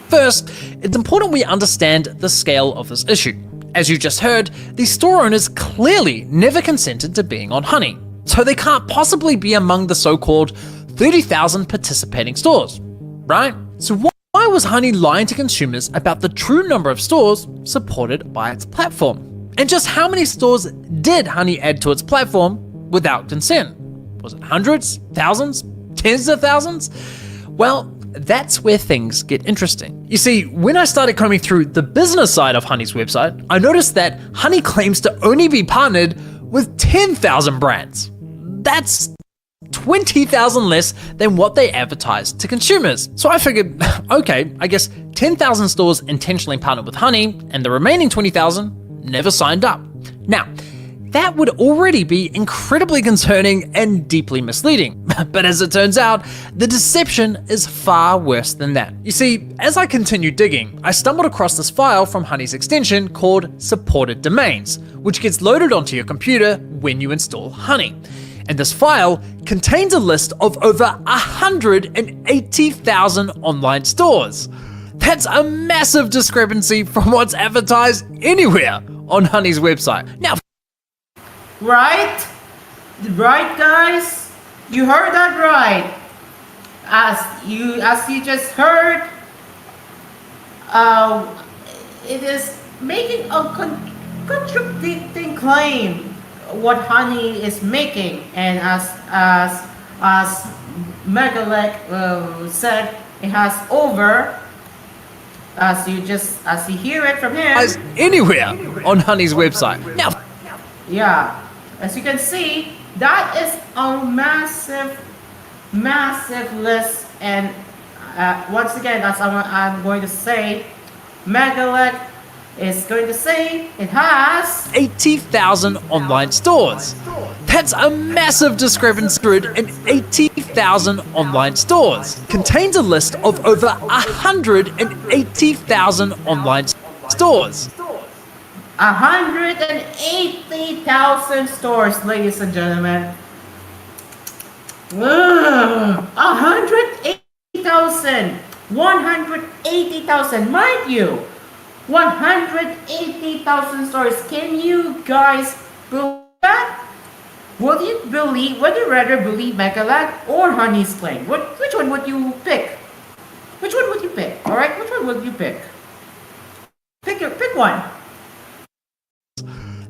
First, it's important we understand the scale of this issue. As you just heard, the store owners clearly never consented to being on Honey, so they can't possibly be among the so-called 30,000 participating stores, right? So why was Honey lying to consumers about the true number of stores supported by its platform? And just how many stores did Honey add to its platform without consent? Was it hundreds, thousands, tens of thousands? Well, that's where things get interesting. You see, when I started combing through the business side of Honey's website, I noticed that Honey claims to only be partnered with 10,000 brands. That's 20,000 less than what they advertised to consumers. So I figured, okay, I guess 10,000 stores intentionally partnered with Honey, and the remaining 20,000 never signed up. Now, that would already be incredibly concerning and deeply misleading. But as it turns out, the deception is far worse than that. You see, as I continued digging, I stumbled across this file from Honey's extension called Supported Domains, which gets loaded onto your computer when you install Honey. And this file contains a list of over 180,000 online stores. That's a massive discrepancy from what's advertised anywhere on Honey's website. Now, Right, guys, you heard that right. As you just heard, it is making a contradicting claim what Honey is making, and as Megalek said, it has over. As you hear it from him. as anywhere on Honey's website. Now, Yeah, as you can see, that is a massive list, and once again, as I'm going to say, Megalek is going to say it has 80,000 online stores. That's a massive discrepancy. 180,000 online stores. Contains a list of over 180,000 online stores. 180,000 stores, ladies and gentlemen. 180,000. 180,000, mind you. 180,000 stores. Can you guys believe that? Would you rather believe Megalag or Honey's claim? Which one would you pick? Which one would you pick? Alright, which one would you pick? Pick one.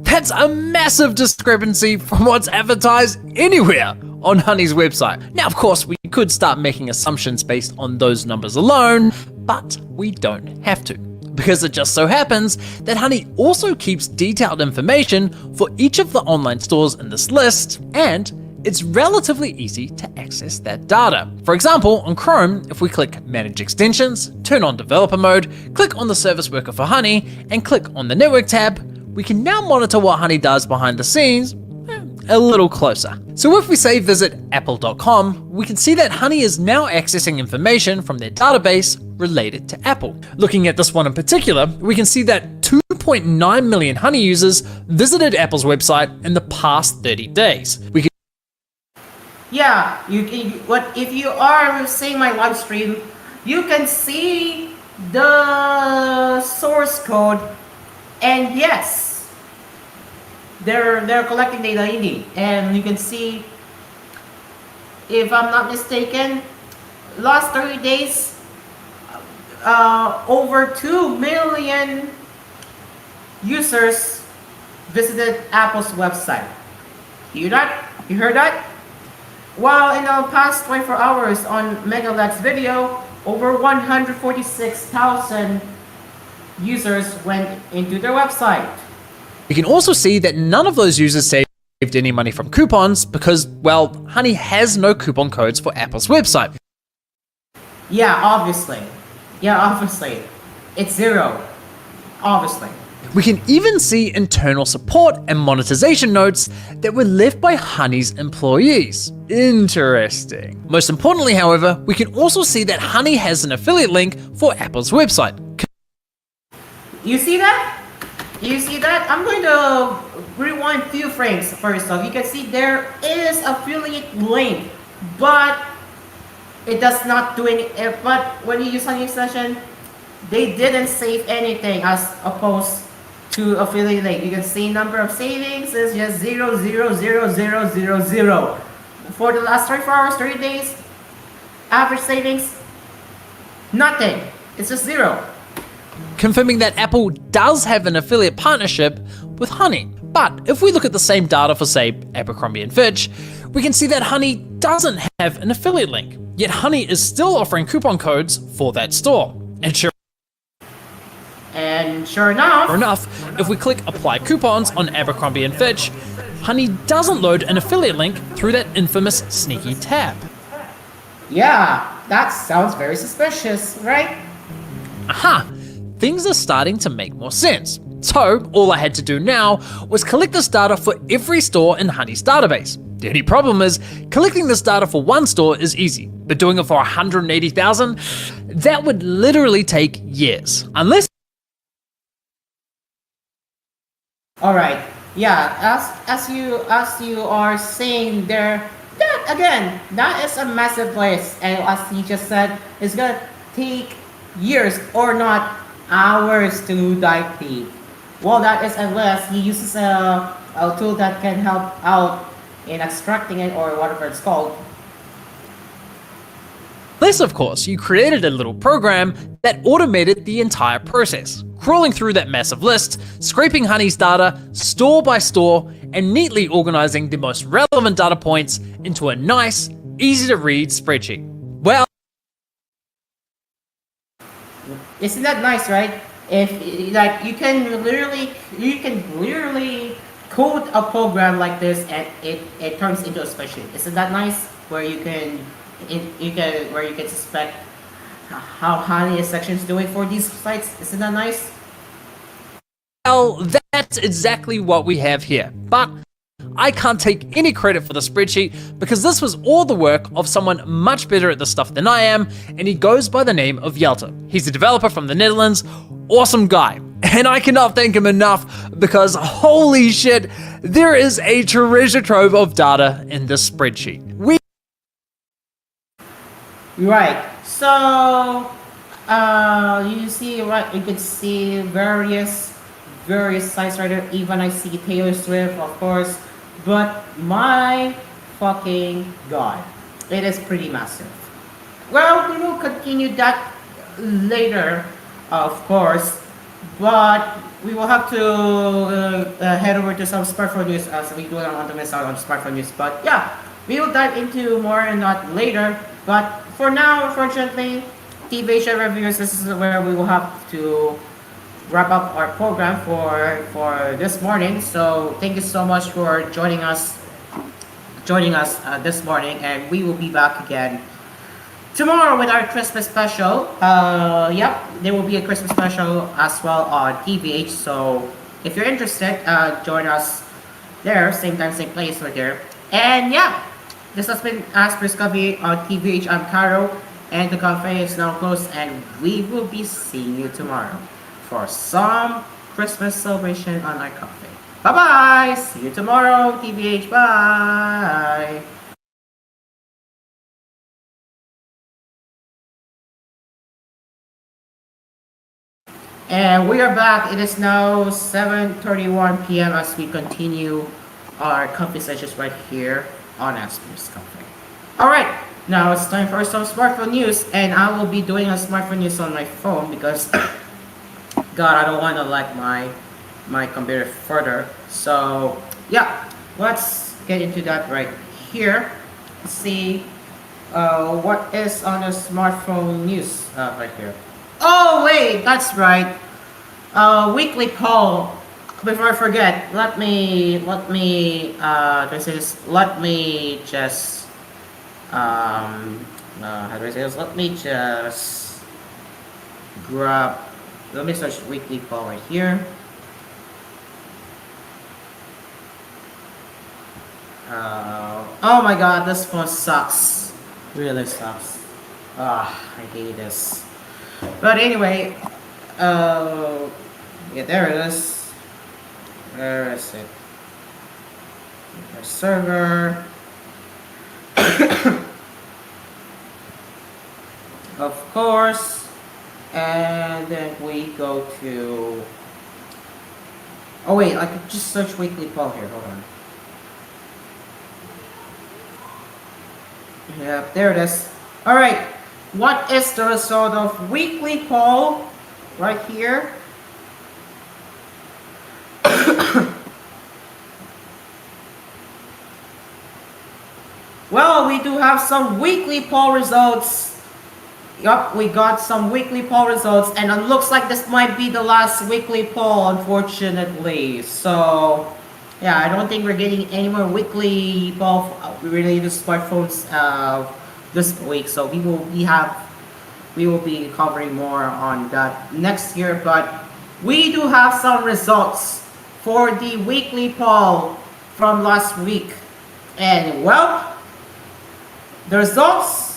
That's a massive discrepancy from what's advertised anywhere on Honey's website. Now, of course, we could start making assumptions based on those numbers alone, but we don't have to. Because it just so happens that Honey also keeps detailed information for each of the online stores in this list, and it's relatively easy to access that data. For example, on Chrome, if we click Manage Extensions, turn on Developer Mode, click on the Service Worker for Honey, and click on the Network tab, we can now monitor what Honey does behind the scenes a little closer. So if we say visit apple.com, we can see that Honey is now accessing information from their database related to Apple. Looking at this one in particular, we can see that 2.9 million Honey users visited Apple's website in the past 30 days. We can Yeah, if you are seeing my live stream, you can see the source code, and yes, they're collecting data indeed, and you can see, if I'm not mistaken, last 30 days, over 2 million users visited Apple's website. You heard that? While in the past 24 hours on Megalag's video, over 146,000 users went into their website. We can also see that none of those users saved any money from coupons because, well, Honey has no coupon codes for Apple's website. Yeah, obviously. It's zero. Obviously. We can even see internal support and monetization notes that were left by Honey's employees. Interesting. Most importantly, however, we can also see that Honey has an affiliate link for Apple's website. You see that? I'm going to rewind a few frames first off. You can see there is affiliate link, but it does not do any. But when you use Honey Extension, they didn't save anything as opposed to affiliate link. You can see number of savings is just 0.00000. For the last 24 hours, 30 days, average savings, nothing. It's just zero. Confirming that Apple does have an affiliate partnership with Honey. But if we look at the same data for, say, Abercrombie & Fitch, we can see that Honey doesn't have an affiliate link. Yet Honey is still offering coupon codes for that store. And sure enough, if we click Apply Coupons on Abercrombie & Fitch, Honey doesn't load an affiliate link through that infamous sneaky tab. Yeah, that sounds very suspicious, right? Aha! Things are starting to make more sense. So, all I had to do now was collect this data for every store in Honey's database. The only problem is, collecting this data for one store is easy, but doing it for 180,000, that would literally take years. Unless... Alright, yeah, as you are saying there, that is a massive place, and as he just said, it's gonna take years or not hours to dive deep. Well, that is unless he uses a tool that can help out in extracting it or whatever it's called. Unless, of course, you created a little program that automated the entire process, crawling through that massive list, scraping Honey's data store by store, and neatly organizing the most relevant data points into a nice, easy to read spreadsheet. Well, isn't that nice, right? If like you can literally code a program like this and it turns into a spreadsheet. Isn't that nice? Where you can suspect how Honey Section's doing for these sites. Isn't that nice? Well, that's exactly what we have here. But I can't take any credit for the spreadsheet because this was all the work of someone much better at this stuff than I am, and he goes by the name of Jelte. He's a developer from the Netherlands, awesome guy. And I cannot thank him enough because holy shit, there is a treasure trove of data in this spreadsheet. Right. So you see, right? You can see various sites right there. Even I see Taylor Swift, of course. but my fucking god, it is pretty massive. Well, we will continue that later, of course, but we will have to head over to some smartphone news as we do not want to miss out on smartphone news. But yeah, we will dive into more and not later. But for now, unfortunately, TV Asia reviews. This is where we will have to wrap up our program for this morning. So thank you so much for joining us this morning, and we will be back again tomorrow with our Christmas special. Yep, there will be a Christmas special as well on TVH. So if you're interested, join us there. Same time, same place, right there. And yeah, this has been Asphere's Coffee on TVH. I'm Caro, and the cafe is now closed. And we will be seeing you tomorrow for some Christmas celebration on our cafe. Bye bye. See you tomorrow, TVH. Bye. And we are back. It is now 7:31 p.m. as we continue our coffee sessions right here on Asphere's Cafe. Alright, now it's time for some smartphone news, and I will be doing a smartphone news on my phone because God, I don't want to like my computer further. So yeah, let's get into that right here. See what is on the smartphone news right here. Oh wait, that's right. Weekly poll. Before I forget, let me just how do I say this? Let me just grab. Let me search weekly poll right here. Oh my god, this phone sucks. Really sucks. Ah, I hate this. But anyway, yeah, there it is. Where is it? Our server. Of course. And then we go to... Oh wait, I could just search weekly poll here, hold on. Yeah, there it is. Alright, what is the result of weekly poll right here? Well, we do have some weekly poll results. Yup, we got some weekly poll results, and it looks like this might be the last weekly poll, unfortunately. So, yeah, I don't think we're getting any more weekly poll related to smartphones this week. So we will be covering more on that next year. But we do have some results for the weekly poll from last week, and well, the results.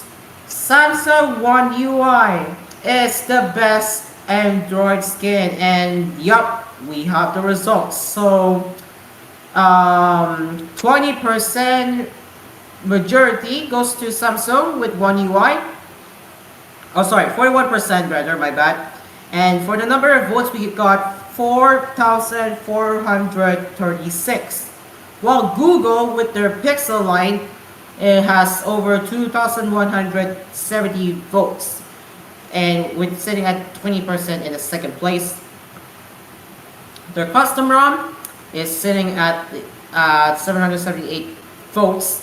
Samsung One UI is the best Android skin, and yup, we have the results. So 20% majority goes to Samsung with One UI. Oh sorry, 41% rather, my bad. And for the number of votes, we got 4,436. While Google with their Pixel line, it has over 2,170 votes, and with sitting at 20% in the second place. Their custom ROM is sitting at 778 votes,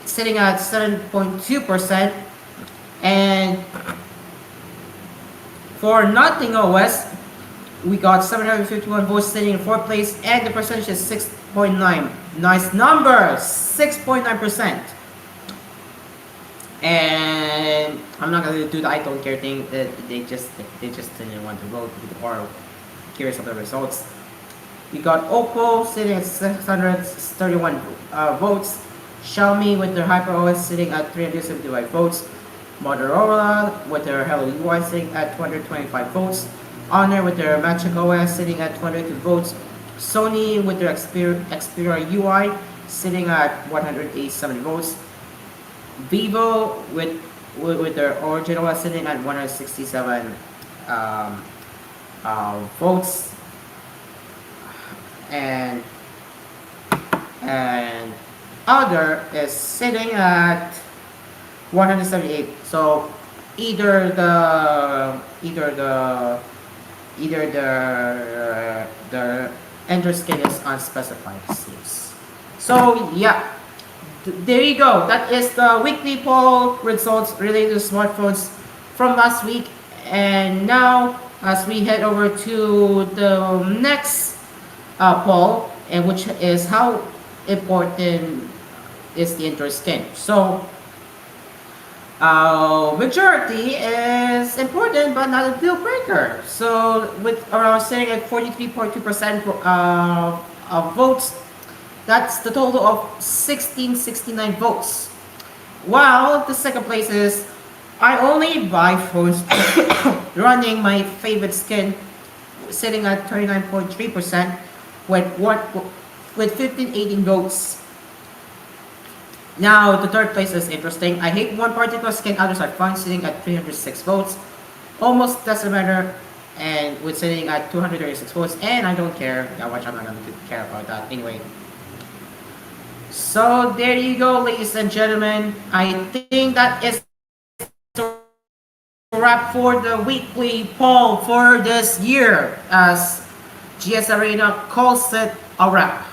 sitting at 7.2%, and for Nothing OS, we got 751 votes, sitting in fourth place, and the percentage is 6.9. Nice number, 6.9%. And I'm not gonna do the I don't care thing. They just didn't want to vote or curious of the results. We got Oppo sitting at 631 votes. Xiaomi with their HyperOS sitting at 375 votes. Motorola with their Hello UI sitting at 225 votes. Honor with their Magic OS sitting at 202 votes. Sony with their Xperia UI sitting at 187 votes. Vivo with their Origin OS sitting at 167 votes. And and other is sitting at 178. So either the either the either the enter skin is unspecified, it seems. So yeah, there you go. That is the weekly poll results related to smartphones from last week. And now, as we head over to the next poll, and which is how important is the enter skin. So majority is important but not a deal breaker. So with around sitting at 43.2% of votes, that's the total of 1669 votes. While the second place is I only buy phones running my favorite skin, sitting at 39.3% with 1518 votes. Now, the third place is interesting. I hate one particular skin, others are fun, sitting at 306 votes. Almost doesn't matter, and with sitting at 236 votes, and I don't care how much. I'm not going to care about that anyway. So, there you go, ladies and gentlemen. I think that is a wrap for the weekly poll for this year, as GS Arena calls it a wrap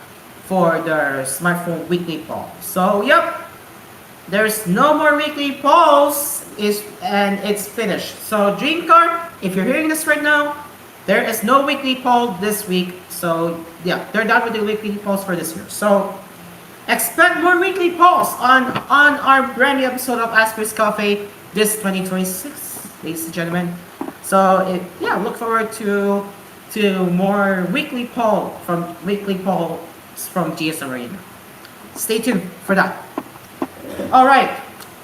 for the smartphone weekly poll. So yep, there's no more weekly polls, and it's finished. So Dream Car, if you're hearing this right now, there is no weekly poll this week. So yeah, they're done with the weekly polls for this year. So expect more weekly polls on our brand new episode of Asphere's Cafe this 2026, ladies and gentlemen. So yeah, look forward to more weekly polls from GS Arena. Stay tuned for that. All right,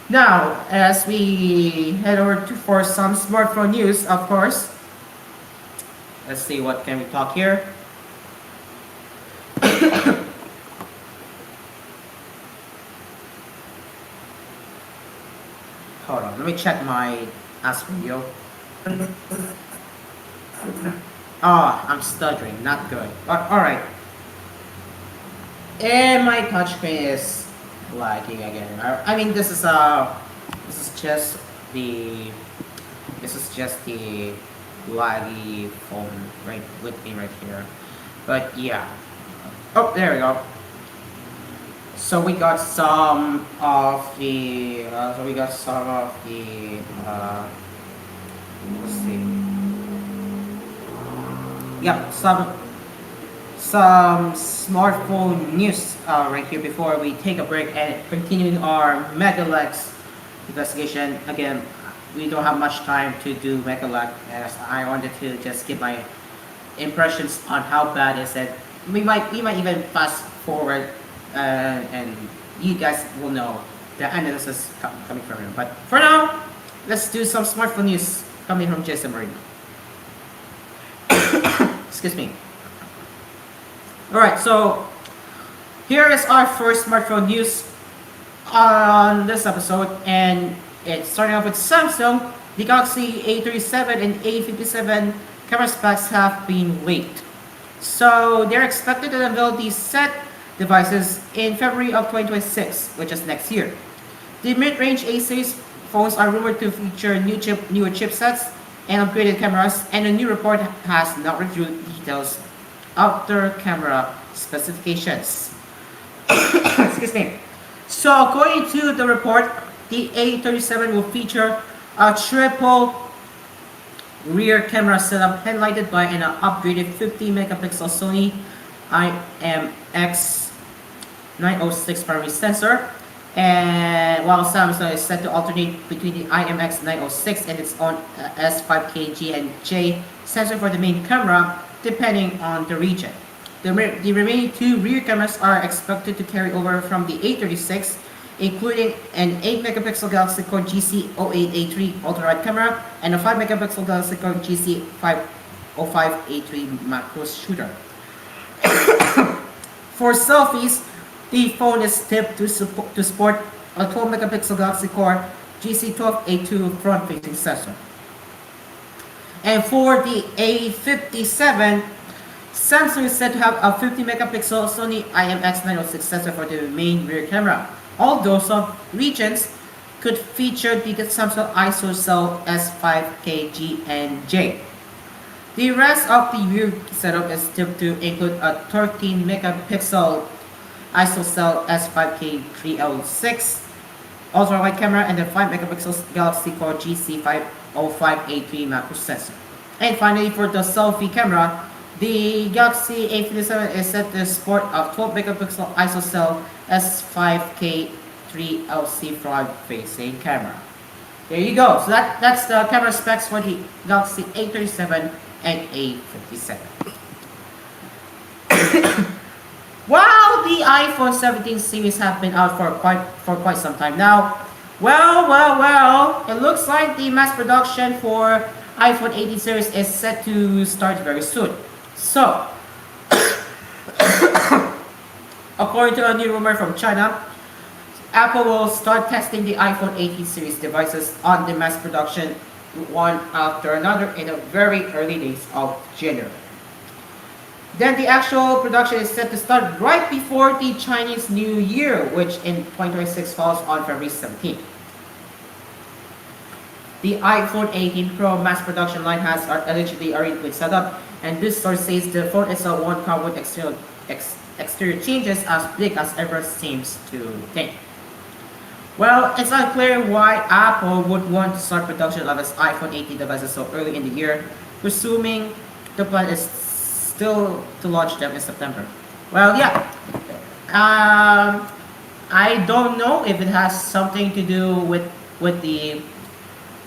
now as we head over for some smartphone news, of course. Let's see, what can we talk here? Hold on, let me check my AspMedia. Oh, I'm stuttering, not good. All right. And my touchscreen is lagging again. I mean, this is just the laggy phone right with me right here. But yeah. Oh, there we go. So we got some of the let's see. Yeah, some smartphone news right here before we take a break and continue our Megalex investigation. Again, we don't have much time to do Megalex, as I wanted to just give my impressions on how bad is it. We might even fast forward and you guys will know the analysis coming from him. But for now, let's do some smartphone news coming from Jason Marino. Excuse me. Alright, so here is our first smartphone news on this episode, and it's starting off with Samsung. The Galaxy A37 and A57 camera specs have been leaked. So they're expected to unveil these set devices in February of 2026, which is next year. The mid-range A-series phones are rumored to feature newer chipsets and upgraded cameras, and a new report has not revealed details of their camera specifications. Excuse me. So according to the report, the A37 will feature a triple rear camera setup highlighted by an upgraded 50 megapixel Sony IMX 906 primary sensor, and while Samsung is set to alternate between the IMX 906 and its own S5K G and J sensor for the main camera, depending on the region. The remaining two rear cameras are expected to carry over from the A36, including an 8 megapixel Galaxy Core GC08A3 ultra-wide camera and a 5 megapixel Galaxy Core GC505A3 macro shooter. For selfies, the phone is tipped to sport a 12 megapixel Galaxy Core GC12A2 front-facing sensor. And for the A57, Samsung is said to have a 50 megapixel Sony IMX906 sensor for the main rear camera, although some regions could feature the Samsung ISO cell S5K and J. The rest of the rear setup is still to include a 13 megapixel ISO cell S5K3L6 ultra wide camera and the 5 megapixel Galaxy Core GC505A3 macro sensor. And finally, for the selfie camera, the Galaxy A57 is set to sport a 12 megapixel ISO cell S5K3LC front facing camera. There you go. So that's the camera specs for the Galaxy A37 and A57. While the iPhone 17 series have been out for quite some time now, well, it looks like the mass production for iPhone 18 series is set to start very soon. So, according to a new rumor from China, Apple will start testing the iPhone 18 series devices on the mass production one after another in the very early days of January. Then the actual production is set to start right before the Chinese New Year, which in 2026 falls on February 17th. The iPhone 18 Pro mass production line has allegedly already been set up, and this source says the phone itself won't come with exterior changes as big as ever seems to think. Well, it's unclear why Apple would want to start production of its iPhone 18 devices so early in the year, presuming the plan is still to launch them in September. Well, yeah. I don't know if it has something to do with the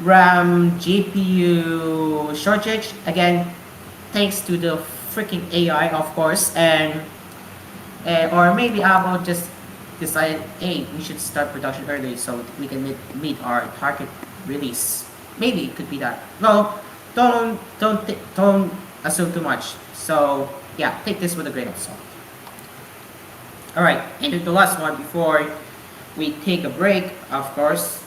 RAM GPU shortage. Again, thanks to the freaking AI, of course, and or maybe Apple just decided, hey, we should start production early so we can meet our target release. Maybe it could be that. No, don't assume too much. So yeah, take this with a grain of salt. All right, and the last one before we take a break, of course.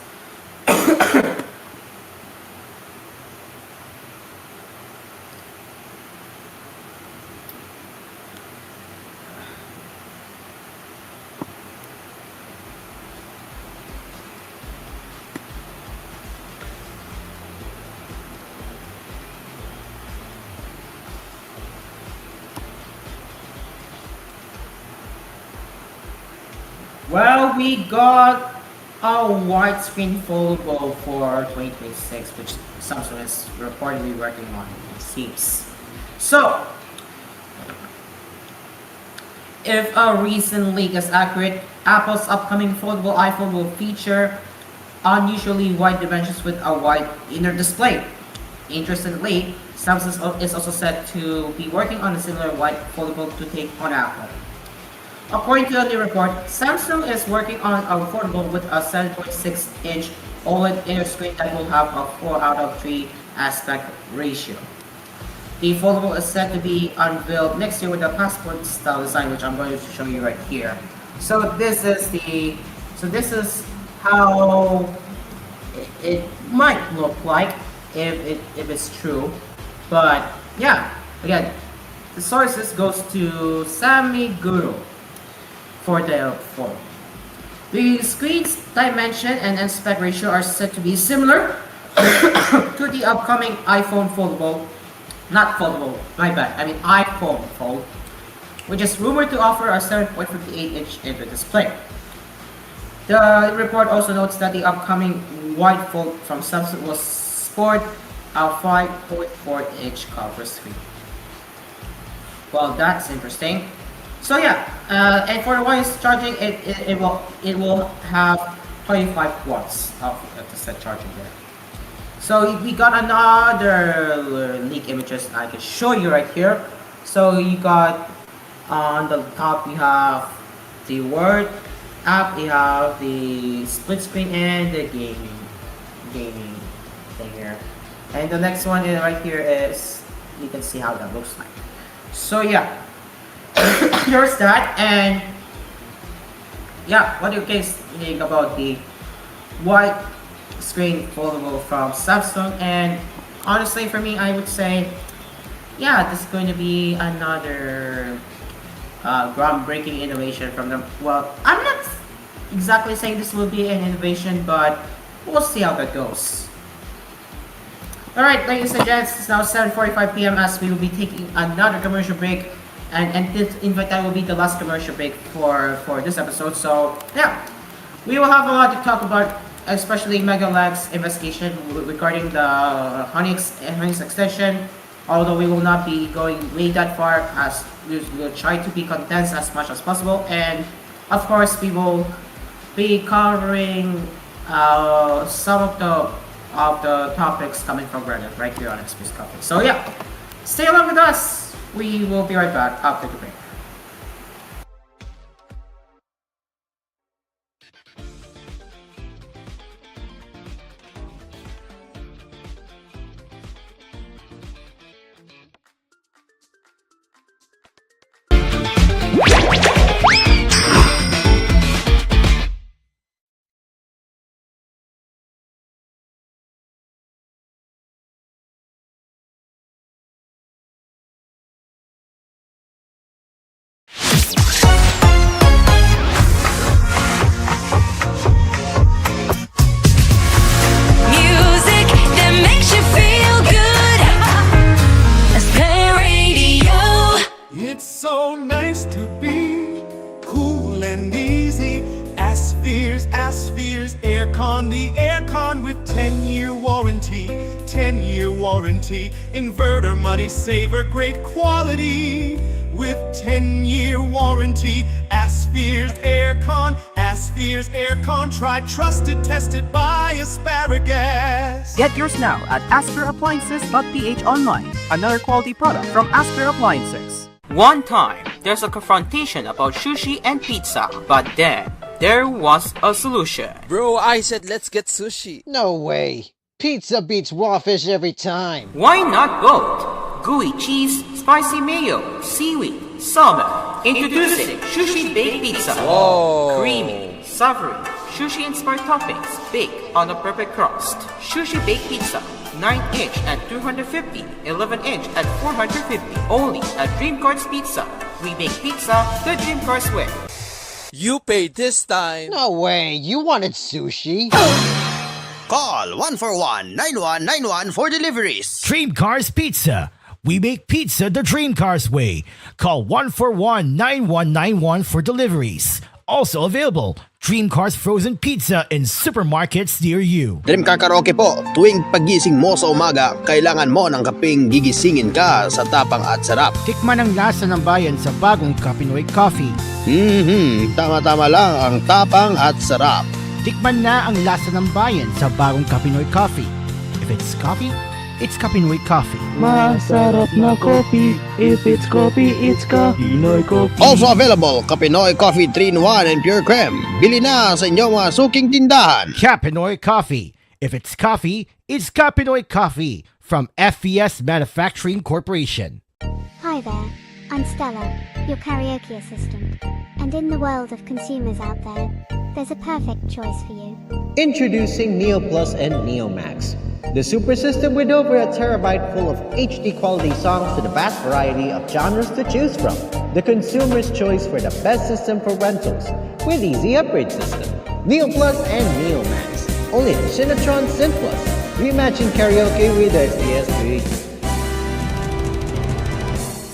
Well, we got a widescreen foldable for 2026, which Samsung is reportedly working on, it seems. So, if a recent leak is accurate, Apple's upcoming foldable iPhone will feature unusually wide dimensions with a wide inner display. Interestingly, Samsung is also said to be working on a similar wide foldable to take on Apple. According to a new report, Samsung is working on a foldable with a 7.6-inch OLED inner screen that will have a 4:3 aspect ratio. The foldable is set to be unveiled next year with a passport-style design, which I'm going to show you right here. So this is how it might look like if it's true. But yeah, again, the sources goes to Sammy Guru for the phone. The screen's dimension and aspect ratio are said to be similar to the upcoming iPhone foldable, not foldable, my bad, I mean iPhone Fold, which is rumored to offer a 7.58-inch inner display. The report also notes that the upcoming wide fold from Samsung will sport a 5.4-inch cover screen. Well, that's interesting. So yeah, and for the wireless charging, it will have 25 watts of the set charging there. So we got another leak images I can show you right here. So you got on the top you have the Word app, you have the split screen and the gaming thing here. And the next one right here is, you can see how that looks like. So yeah. Here's that, and yeah, what do you guys think about the wide screen foldable from Samsung? And honestly, for me, I would say yeah, this is going to be another groundbreaking innovation from them. Well, I'm not exactly saying this will be an innovation, but we'll see how that goes. Alright, ladies and gents, it's now 7:45 p.m. as we will be taking another commercial break. And this, in fact, that will be the last commercial break for this episode. So, yeah, we will have a lot to talk about, especially Megalag's investigation regarding the Honey's extension. Although we will not be going way that far, as we'll try to be condensed as much as possible. And, of course, we will be covering some of the topics coming from Reddit right here on Express Coffee. So, yeah, stay along with us. We will be right back after the break. Music that makes you feel good. Asphere Radio. It's so nice to be cool and easy. Asphere's aircon, the aircon with 10-year warranty. 10-year warranty. Inverter money saver, great quality. With 10-year warranty. Asphere's aircon, tried, trusted, tested by Asparagus. Get yours now at asphereappliances.ph online, another quality product from Asphere Appliances. One time, there's a confrontation about sushi and pizza, but then there was a solution. Bro, I said let's get sushi. No way. Pizza beats raw fish every time. Why not both? Gooey cheese, spicy mayo, seaweed, salmon. Introducing Sushi Baked Pizza. Whoa. Creamy, savory, sushi-inspired toppings baked on a perfect crust. Sushi Baked Pizza. 9-inch at 250, 11-inch at 450. Only at Dream Cars Pizza. We make pizza the Dream Cars way. You paid this time. No way. You wanted sushi. Call 141-9191 for deliveries. Dream Cars Pizza. We make pizza the Dream Cars way. Call 141-9191 for deliveries. Also available, Dream Cars Frozen Pizza in supermarkets near you. Dream Car Karaoke po, tuwing pagising mo sa umaga, kailangan mo ng kapeng gigisingin ka sa tapang at sarap. Tikman ang lasa ng bayan sa bagong Kapinoy Coffee. Tama-tama lang ang tapang at sarap. Tikman na ang lasa ng bayan sa bagong Kapinoy Coffee. If it's coffee, it's Kapinoy Coffee. Masarap na coffee. If it's coffee, it's Kapinoy Coffee. Also available, Kapinoy Coffee 3-in-1 and Pure Creme. Bili na sa inyong mga suking tindahan. Kapinoy Coffee. If it's coffee, it's Kapinoy Coffee from FVS Manufacturing Corporation. Hi there, I'm Stella, your karaoke assistant. And in the world of consumers out there, there's a perfect choice for you. Introducing Neo Plus and Neo Max, the super system with over a terabyte full of HD quality songs with a vast variety of genres to choose from. The consumer's choice for the best system for rentals with easy upgrade system. Neo Plus and Neo Max, only the Cinetron Synth Plus. Reimagine karaoke with SDS3.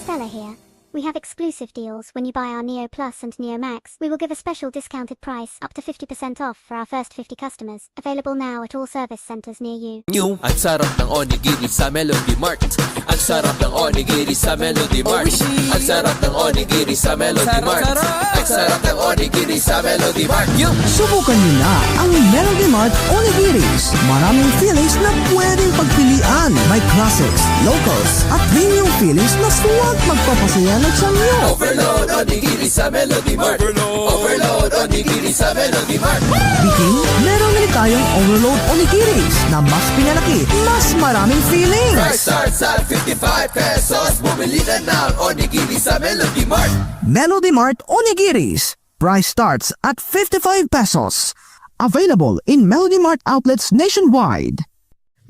Stella here. We have exclusive deals when you buy our Neo Plus and Neo Max. We will give a special discounted price up to 50% off for our first 50 customers. Available now at all service centers near you. New, ang sarap ng onigiri sa Melody Mart. Ang sarap ng onigiri sa Melody Mart. Ang sarap ng onigiri sa Melody Mart. Ang sarap ng onigiri sa Melody Mart. Subukan niyo na ang Melody Mart Onigiris. Maraming fillings na pwedeng pagpilian. May classics, locals, at premium fillings na suwag magpapasaya ng samyo. Overload onigiri sa Melody Mart. Overload onigiri sa Melody Mart. Biking, meron din tayong Overload Onigiris na mas pinalaki, mas maraming fillings. Price starts at 55 pesos. Bumili na ng onigiri sa Melody Mart. Melody Mart Onigiris. Price starts at 55 pesos. Available in Melody Mart outlets nationwide.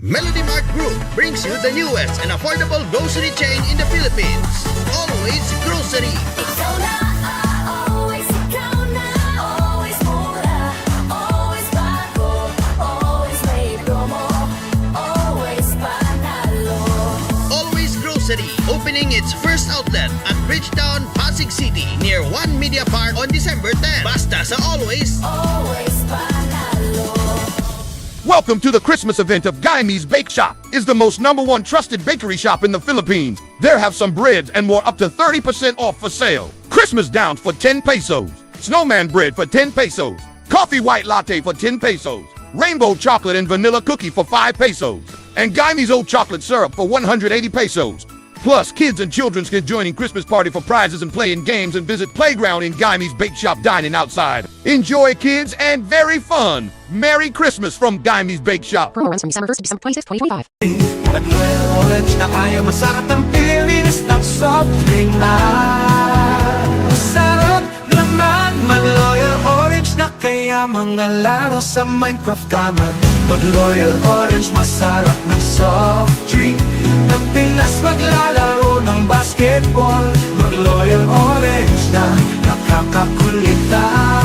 Melody Mart Group brings you the newest and affordable grocery chain in the Philippines. Always Grocery. Always Grocery, opening its first outlet at Bridgetown, Pasig City, near One Media Park on December 10. Basta sa Always Panalo. Welcome to the Christmas event of Guyme's Bake Shop. Is the most #1 trusted bakery shop in the Philippines. There have some breads and more up to 30% off for sale. Christmas downs for 10 pesos. Snowman bread for 10 pesos. Coffee white latte for 10 pesos. Rainbow chocolate and vanilla cookie for 5 pesos. And Guyme's oat chocolate syrup for 180 pesos. Plus, kids and children can join in Christmas party for prizes and play in games and visit playground in Guyme's Bake Shop dining outside. Enjoy, kids, and very fun. Merry Christmas from Guyme's Bake Shop. Promo runs from December 1st to December 26th, 2025. Orange na kaya masarap ang pilinis ng soft drink na masarap naman. Mag-Loyal Orange na kaya mga laro sa Minecraft kaman. Mag-Loyal Orange, masarap ng soft drink. Ng Pinas maglalaro ng basketball. Mag-Loyal Orange na nakakakulitan.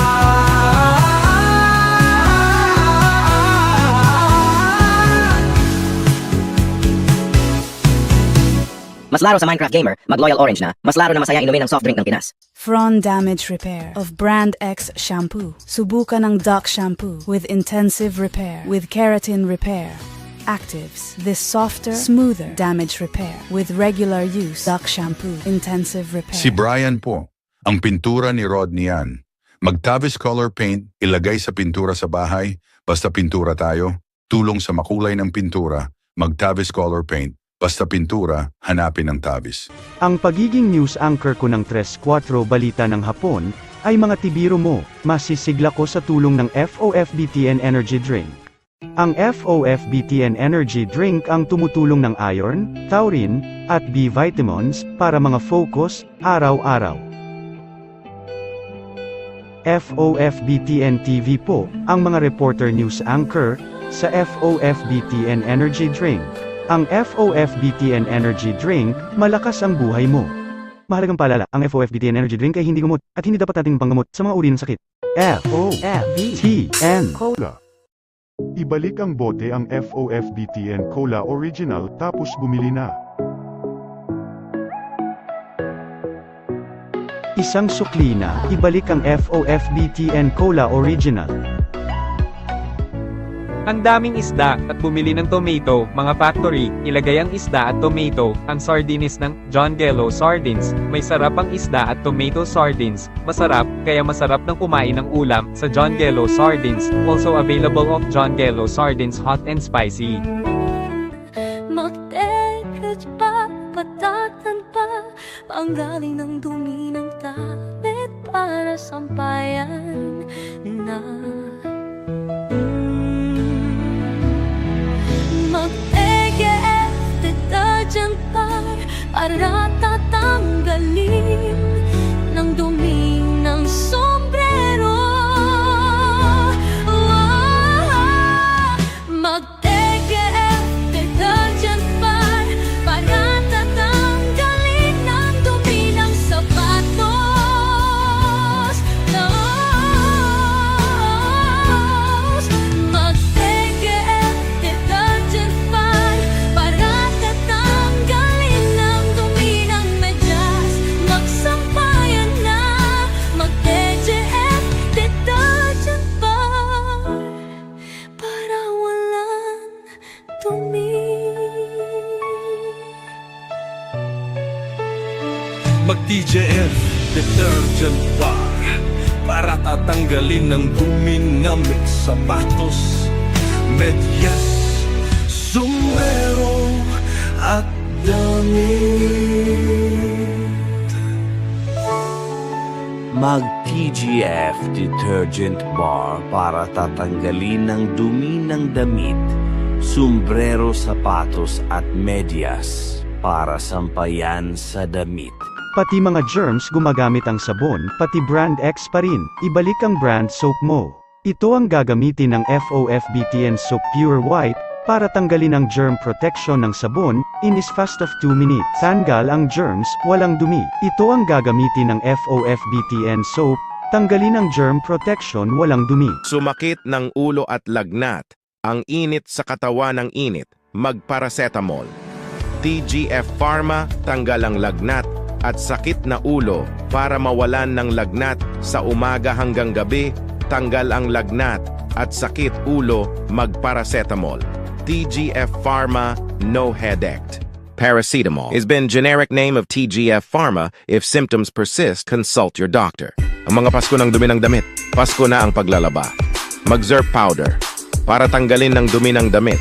Mas laro sa Minecraft Gamer, mag-Loyal Orange na. Mas laro na masaya inumin ng soft drink ng Pinas. From Damage Repair of Brand X Shampoo. Subukan ng Duck Shampoo with intensive repair with keratin repair. Actives. This softer, smoother damage repair with regular use Duck Shampoo intensive repair. Si Brian po. Ang pintura ni Rodney yan. Mag-Tavis Color Paint, ilagay sa pintura sa bahay. Basta pintura tayo. Tulong sa makulay ng pintura. Mag-Tavis Color Paint. Basta pintura, hanapin ang Tavis. Ang pagiging news anchor ko ng 3-4 balita ng hapon, ay mga tibiro mo, masisigla ko sa tulong ng FOFBTN Energy Drink. Ang FOFBTN Energy Drink ang tumutulong ng iron, taurine, at B vitamins para mga focus, araw-araw. FOFBTN TV po, ang mga reporter news anchor, sa FOFBTN Energy Drink. Ang FOFBTN Energy Drink, malakas ang buhay mo. Mahalagang paalala, ang FOFBTN Energy Drink ay hindi gumot, at hindi dapat nating panggamot sa mga uri ng sakit. FOFBTN Cola. Ibalik ang bote ang FOFBTN Cola Original tapos bumili na. Isang sukli na, ibalik ang FOFBTN Cola Original. Ang daming isda at bumili ng tomato, mga factory, ilagay ang isda at tomato, ang sardines ng John Gello Sardines. May sarap ang isda at tomato sardines. Masarap, kaya masarap ng kumain ng ulam sa John Gello Sardines. Also available of John Gello Sardines hot and spicy. Magtekad pa, patatan pa, panggaling ng dumi ng tapet para sampayan na. Mag-EGF detergent bar para tatanggalin ng dumi ng sombrero. Mag-EGF detergent bar para tatanggalin ng dumi ng sapatos. Mag-EGF detergent bar para tatanggalin ng dumi ng medyas. Magsampayan na. Mag-EGF detergent bar para walang dumi. Mag-TGF detergent bar para tatanggalin ng dumi ng sapatos, medyas, sombrero at damit. Mag-TGF Detergent Bar para tatanggalin ng dumi ng damit, sombrero, sapatos at medyas para sampayan sa damit. Pati mga germs gumagamit ang sabon, pati brand X pa rin, ibalik ang brand soap mo. Ito ang gagamitin ng FOFBTN Soap Pure White, para tanggalin ang germ protection ng sabon, in is fast of 2 minutes. Tanggal ang germs, walang dumi. Ito ang gagamitin ng FOFBTN soap, tanggalin ang germ protection, walang dumi. Sumakit ng ulo at lagnat, ang init sa katawan ng init, magparacetamol. TGF Pharma, tanggal ang lagnat at sakit na ulo para mawalan ng lagnat sa umaga hanggang gabi, tanggal ang lagnat at sakit ulo, magparacetamol. TGF Pharma, no headache. Paracetamol has been generic name of TGF Pharma. If symptoms persist, consult your doctor. Ang mga Pasko ng dumi ng damit, Pasko na ang paglalaba. Mag-Zerp powder para tanggalin ng dumi ng damit,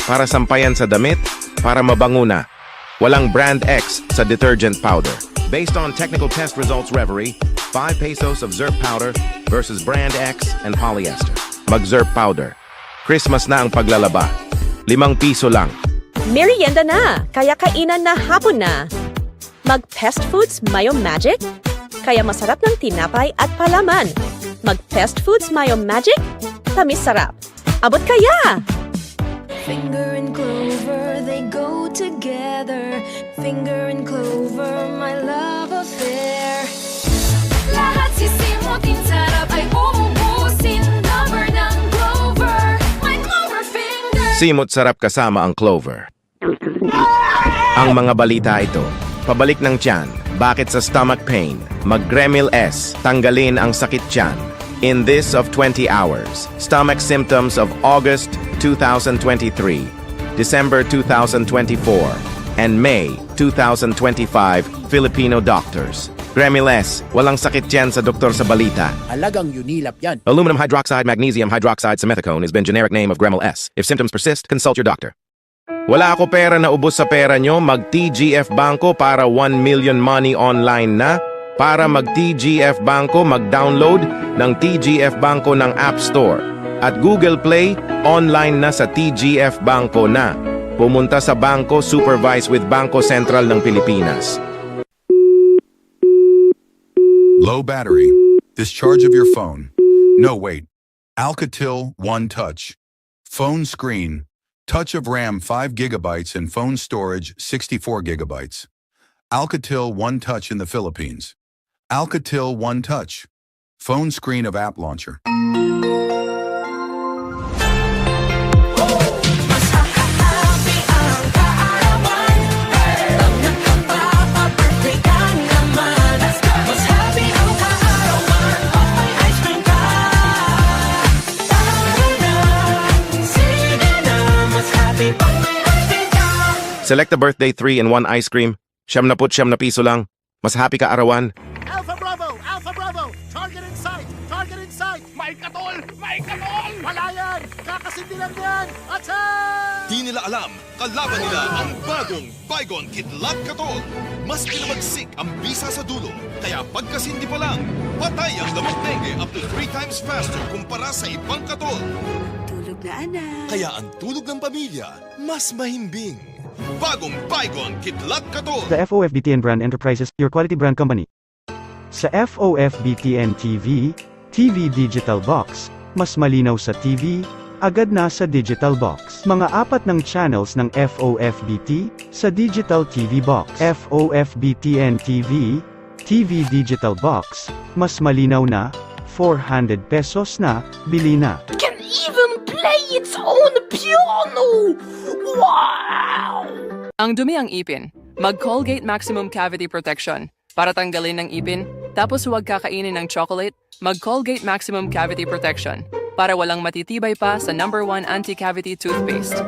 para sampayan sa damit, para mabango na. Walang brand X sa detergent powder. Based on technical test results Reverie, 5 pesos of Zerp powder versus brand X and polyester. Mag-Zerp powder. Christmas na ang paglalaba. 5 piso lang. Merienda na, kaya kainan na hapon na. Mag-Pest Foods Mayo Magic, kaya masarap ng tinapay at palaman. Mag-Pest Foods Mayo Magic, tamis sarap. Abot kaya! Finger and clover, they go together. Finger and clover, my love affair. Lahat sisimutin, sarap ay uubusin. Lover ng clover, my clover finger. Simot sarap kasama ang clover. Ang mga balita ito, pabalik ng tiyan, bakit sa stomach pain, mag-Gremil S, tanggalin ang sakit tiyan. In this of 20 hours, stomach symptoms of August 2023, December 2024, and May 2025, Filipino doctors. Gremil S, walang sakit tiyan sa doktor sa balita. Alagang Unilap yan. Aluminum hydroxide, magnesium hydroxide, simethicone has been generic name of Gremil S. If symptoms persist, consult your doctor. Wala ako pera na ubos sa pera nyo, mag-TGF Banko para 1 million money online na. Para mag-TGF Banko, mag-download ng TGF Banko ng App Store. At Google Play, online na sa TGF Banko na. Pumunta sa bangko, supervise with Bangko Sentral ng Pilipinas. Low battery. Discharge of your phone. No, wait. Alcatel One Touch. Phone screen. Touch of RAM 5 GB and phone storage 64 GB. Alcatel One Touch in the Philippines. Alcatel One Touch. Phone screen of app launcher. Select a birthday 3-in-1 ice cream. 70 piso lang. Mas happy ka arawan. Alpha Bravo! Alpha Bravo! Target in sight! Target in sight! May katol! May katol! Wala yan! Kakasindi lang yan! Attack! Di nila alam, kalaban nila ang bagong Baygon Kidlat Katol. Mas pinamagsik ang bisa sa dulo, kaya pagkasindi pa lang, patay ang lamok dengue up to 3 times faster kumpara sa ibang katol. Tulog na anak. Kaya ang tulog ng pamilya, mas mahimbing. Bagong Baygon Kidlat Katol. The FOFBTN Brand Enterprises, your quality brand company. Sa FOFBTN TV, TV Digital Box, mas malinaw sa TV, agad na sa Digital Box. Mga 4 ng channels ng FOFBT, sa Digital TV Box. FOFBTN TV, TV Digital Box, mas malinaw na, 400 pesos na, bili na. Can even play its own piano! Wow! Ang dumi ang ipin. Mag-Colgate Maximum Cavity Protection. Para tanggalin ng ipin, tapos huwag kakainin ng chocolate, mag-Colgate Maximum Cavity Protection. Para walang matitibay pa sa #1 anti-cavity toothpaste.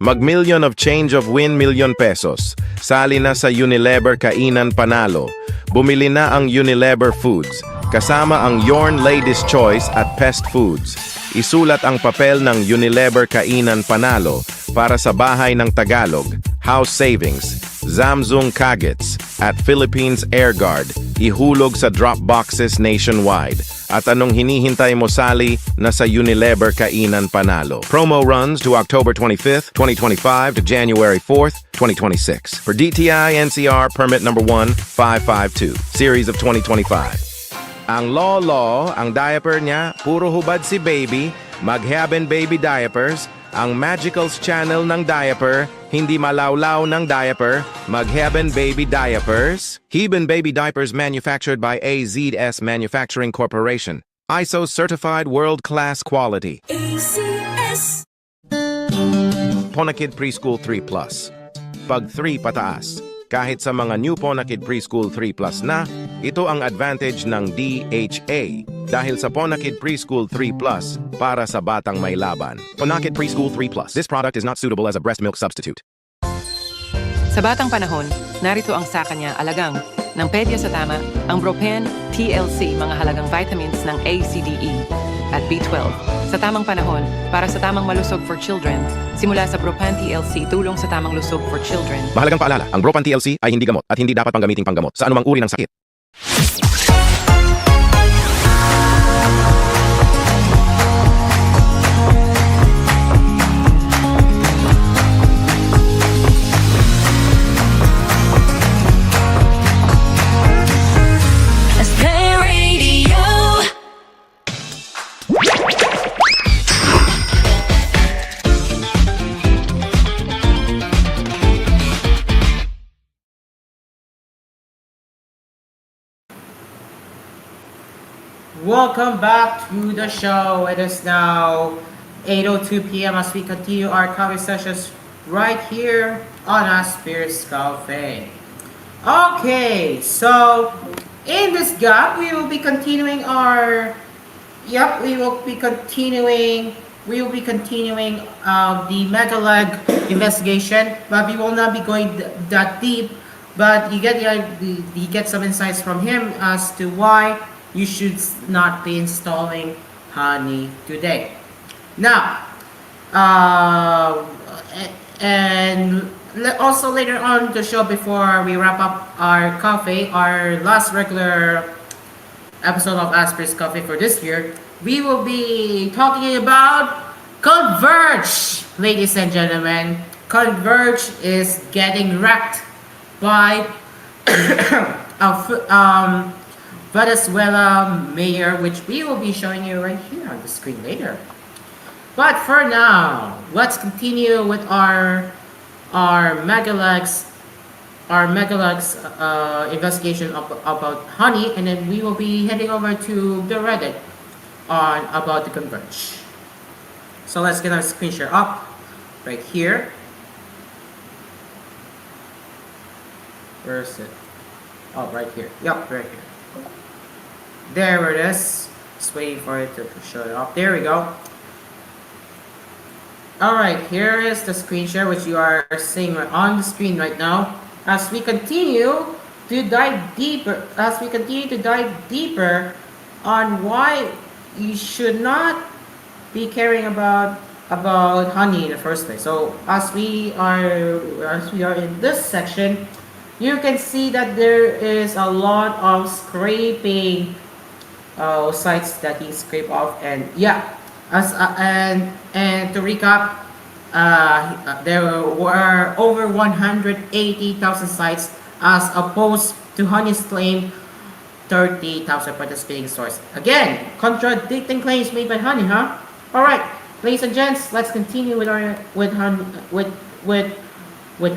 Mag-million of change of win million pesos. Sali na sa Unilever Kainan Panalo. Bumili na ang Unilever Foods. Kasama ang Yorn Ladies Choice at Pest Foods. Isulat ang papel ng Unilever Kainan Panalo para sa bahay ng Tagalog, House Savings, Zamzung Kagets at Philippines Air Guard. Ihulog sa drop boxes nationwide. At anong hinihintay mo, sali na sa Unilever Kainan Panalo. Promo runs to October 25th, 2025 to January 4th, 2026. For DTI NCR Permit Number 1552, Series of 2025. Ang Lolo, ang diaper niya, puro hubad si baby, Mag-Heaven Baby Diapers, ang Magicals channel ng diaper, hindi malawlaw ng diaper, Mag-Heaven Baby Diapers. Heaven Baby Diapers manufactured by AZS Manufacturing Corporation. ISO certified world-class quality. ACS. Ponakid Preschool 3+. Pag 3 pataas. Kahit sa mga new Ponakid Preschool 3+ na, ito ang advantage ng DHA. Dahil sa Ponakid Preschool 3+, para sa batang may laban. Ponakid Preschool 3+. This product is not suitable as a breast milk substitute. Sa batang panahon, narito ang sa kanya alagang ng pedya sa tama, ang Bropen, TLC, mga halagang vitamins ng A, C, D, E, at B12. Sa tamang panahon, para sa tamang malusog for children, simula sa Bropan TLC, tulong sa tamang lusog for children. Mahalagang paalala, ang Bropan TLC ay hindi gamot at hindi dapat panggamiting panggamot sa anumang uri ng sakit. Welcome back to the show. It is now 8:02 p.m. as we continue our coffee sessions right here on Asphere's Cafe. Okay, so in this gap, we will be continuing the mega leg investigation, but we will not be going that deep. But you get some insights from him as to why you should not be installing Honey today. Now, and also later on the show, before we wrap up our coffee, our last regular episode of Asphere's Coffee for this year, we will be talking about Converge, ladies and gentlemen. Converge is getting wrecked by Venezuela mayor, which we will be showing you right here on the screen later. But for now, let's continue with our Megalex investigation about Honey, and then we will be heading over to the Reddit on about the Converge. So let's get our screen share up right here. Where is it? Oh, right here. Yep, right here. There it is. Just waiting for it to show it up. There we go. Alright, here is the screen share which you are seeing on the screen right now. As we continue to dive deeper, on why you should not be caring about honey in the first place. So as we are in this section, you can see that there is a lot of scraping sites that he scraped off, and yeah, and to recap, there were over 180,000 sites as opposed to Honey's claim 30,000 participating stores. Again, contradicting claims made by Honey, huh? All right, ladies and gents, let's continue with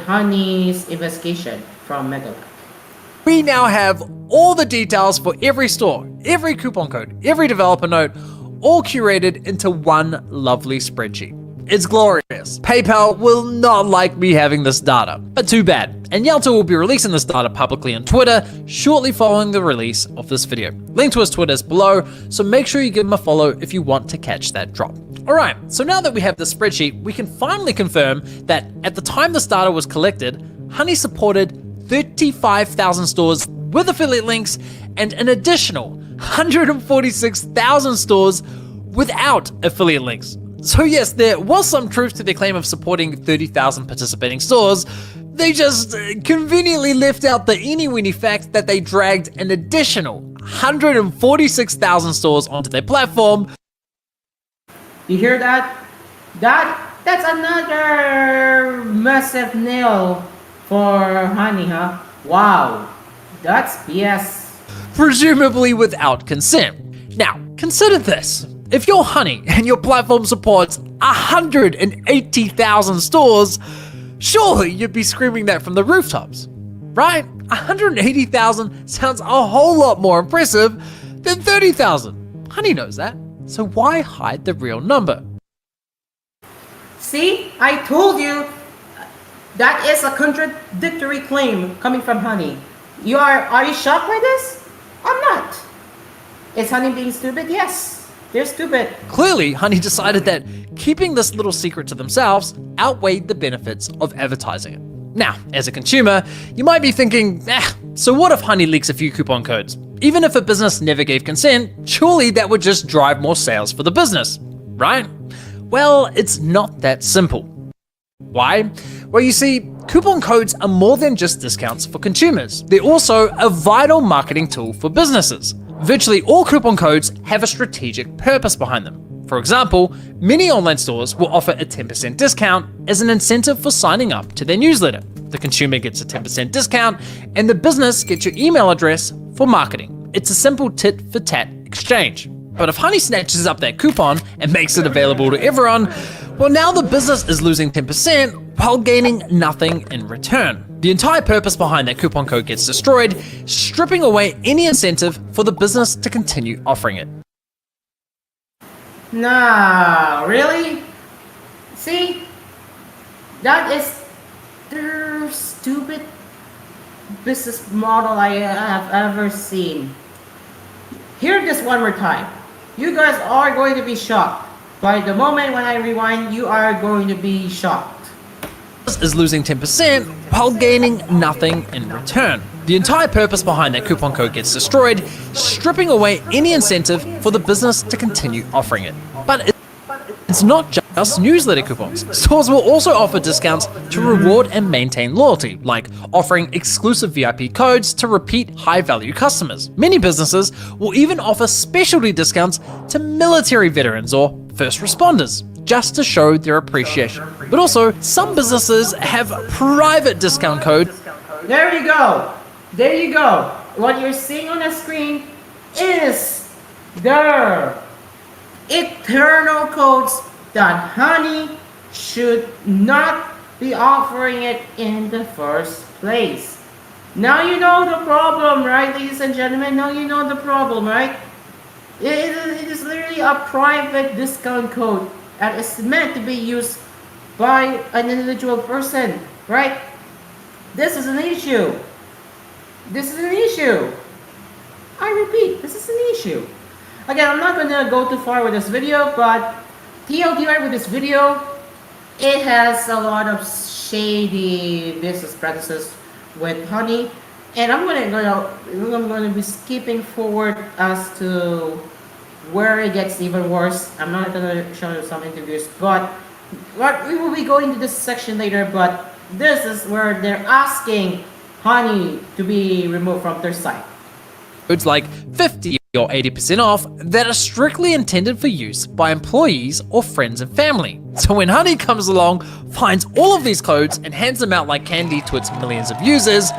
Honey's investigation from Megalab. We now have all the details for every store, every coupon code, every developer note, all curated into one lovely spreadsheet. It's glorious. PayPal will not like me having this data, but too bad. And Yalta will be releasing this data publicly on Twitter shortly following the release of this video. Link to his Twitter is below, so make sure you give him a follow if you want to catch that drop. Alright, so now that we have this spreadsheet, we can finally confirm that at the time this data was collected, Honey supported 35,000 stores with affiliate links and an additional 146,000 stores without affiliate links. So yes, there was some truth to their claim of supporting 30,000 participating stores. They just conveniently left out the eeny-weeny fact that they dragged an additional 146,000 stores onto their platform. You hear that? That's another massive nail for Honey, huh? Wow, that's BS. Presumably without consent. Now, consider this. If you're Honey and your platform supports 180,000 stores, surely you'd be screaming that from the rooftops, right? 180,000 sounds a whole lot more impressive than 30,000. Honey knows that, so why hide the real number? See, I told you that is a contradictory claim coming from Honey. Are you shocked by this? I'm not. Is Honey being stupid? Yes, they're stupid. Clearly, Honey decided that keeping this little secret to themselves outweighed the benefits of advertising it. Now, as a consumer, you might be thinking, so what if Honey leaks a few coupon codes? Even if a business never gave consent, surely that would just drive more sales for the business, right? Well, it's not that simple. Why? Well, you see, coupon codes are more than just discounts for consumers. They're also a vital marketing tool for businesses. Virtually all coupon codes have a strategic purpose behind them. For example, many online stores will offer a 10% discount as an incentive for signing up to their newsletter. The consumer gets a 10% discount and the business gets your email address for marketing. It's a simple tit-for-tat exchange. But if Honey snatches up that coupon and makes it available to everyone, well, now the business is losing 10% while gaining nothing in return. The entire purpose behind that coupon code gets destroyed, stripping away any incentive for the business to continue offering it. Nah, really? See? That is the stupid business model I have ever seen. Hear this one more time. You guys are going to be shocked. By the moment when I rewind, you are going to be shocked. Is losing 10% while gaining nothing in return. The entire purpose behind that coupon code gets destroyed, stripping away any incentive for the business to continue offering it. But it's not just newsletter coupons. Stores will also offer discounts to reward and maintain loyalty, like offering exclusive VIP codes to repeat high-value customers. Many businesses will even offer specialty discounts to military veterans or first responders, just to show their appreciation. But also, some businesses have private discount codes. There you go. There you go. What you're seeing on the screen is the eternal codes that Honey should not be offering it in the first place. Now you know the problem, right, ladies and gentlemen? Now you know the problem, right? It is literally a private discount code that is meant to be used by an individual person, right? This is an issue. This is an issue. I repeat, this is an issue. Again, I'm not going to go too far with this video, but TLDR with this video, it has a lot of shady business practices with Honey, and I'm going to be skipping forward as to where it gets even worse. I'm not going to show you some interviews, but we will be going to this section later. But this is where they're asking Honey to be removed from their site. Codes like 50 or 80% off that are strictly intended for use by employees or friends and family. So when Honey comes along, finds all of these codes and hands them out like candy to its millions of users,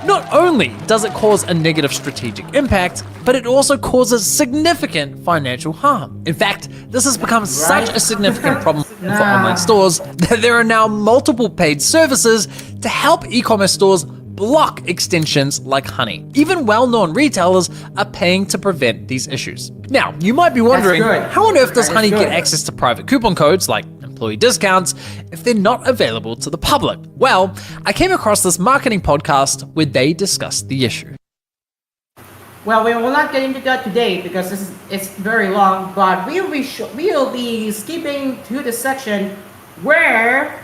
not only does it cause a negative strategic impact, but it also causes significant financial harm. In fact, this has become such a significant problem for online stores that there are now multiple paid services to help e-commerce stores block extensions like Honey. Even well-known retailers are paying to prevent these issues. Now, you might be wondering, how on earth does Honey get access to private coupon codes like employee discounts if they're not available to the public? Well, I came across this marketing podcast where they discussed the issue. Well, we will not get into that today because it's very long, but we'll be skipping to the section where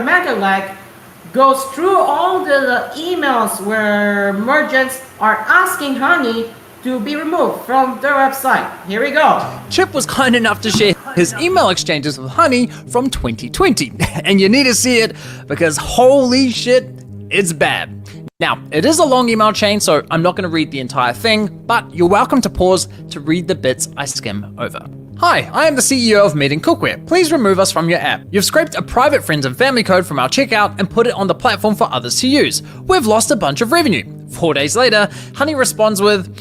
Megalike goes through all the emails where merchants are asking Honey to be removed from their website. Here we go. Chip was kind enough to share his email exchanges with Honey from 2020. And you need to see it because holy shit, it's bad. Now, it is a long email chain, so I'm not going to read the entire thing, but you're welcome to pause to read the bits I skim over. Hi, I am the CEO of Meeting Cookware. Please remove us from your app. You've scraped a private friends and family code from our checkout and put it on the platform for others to use. We've lost a bunch of revenue. 4 days later, Honey responds with,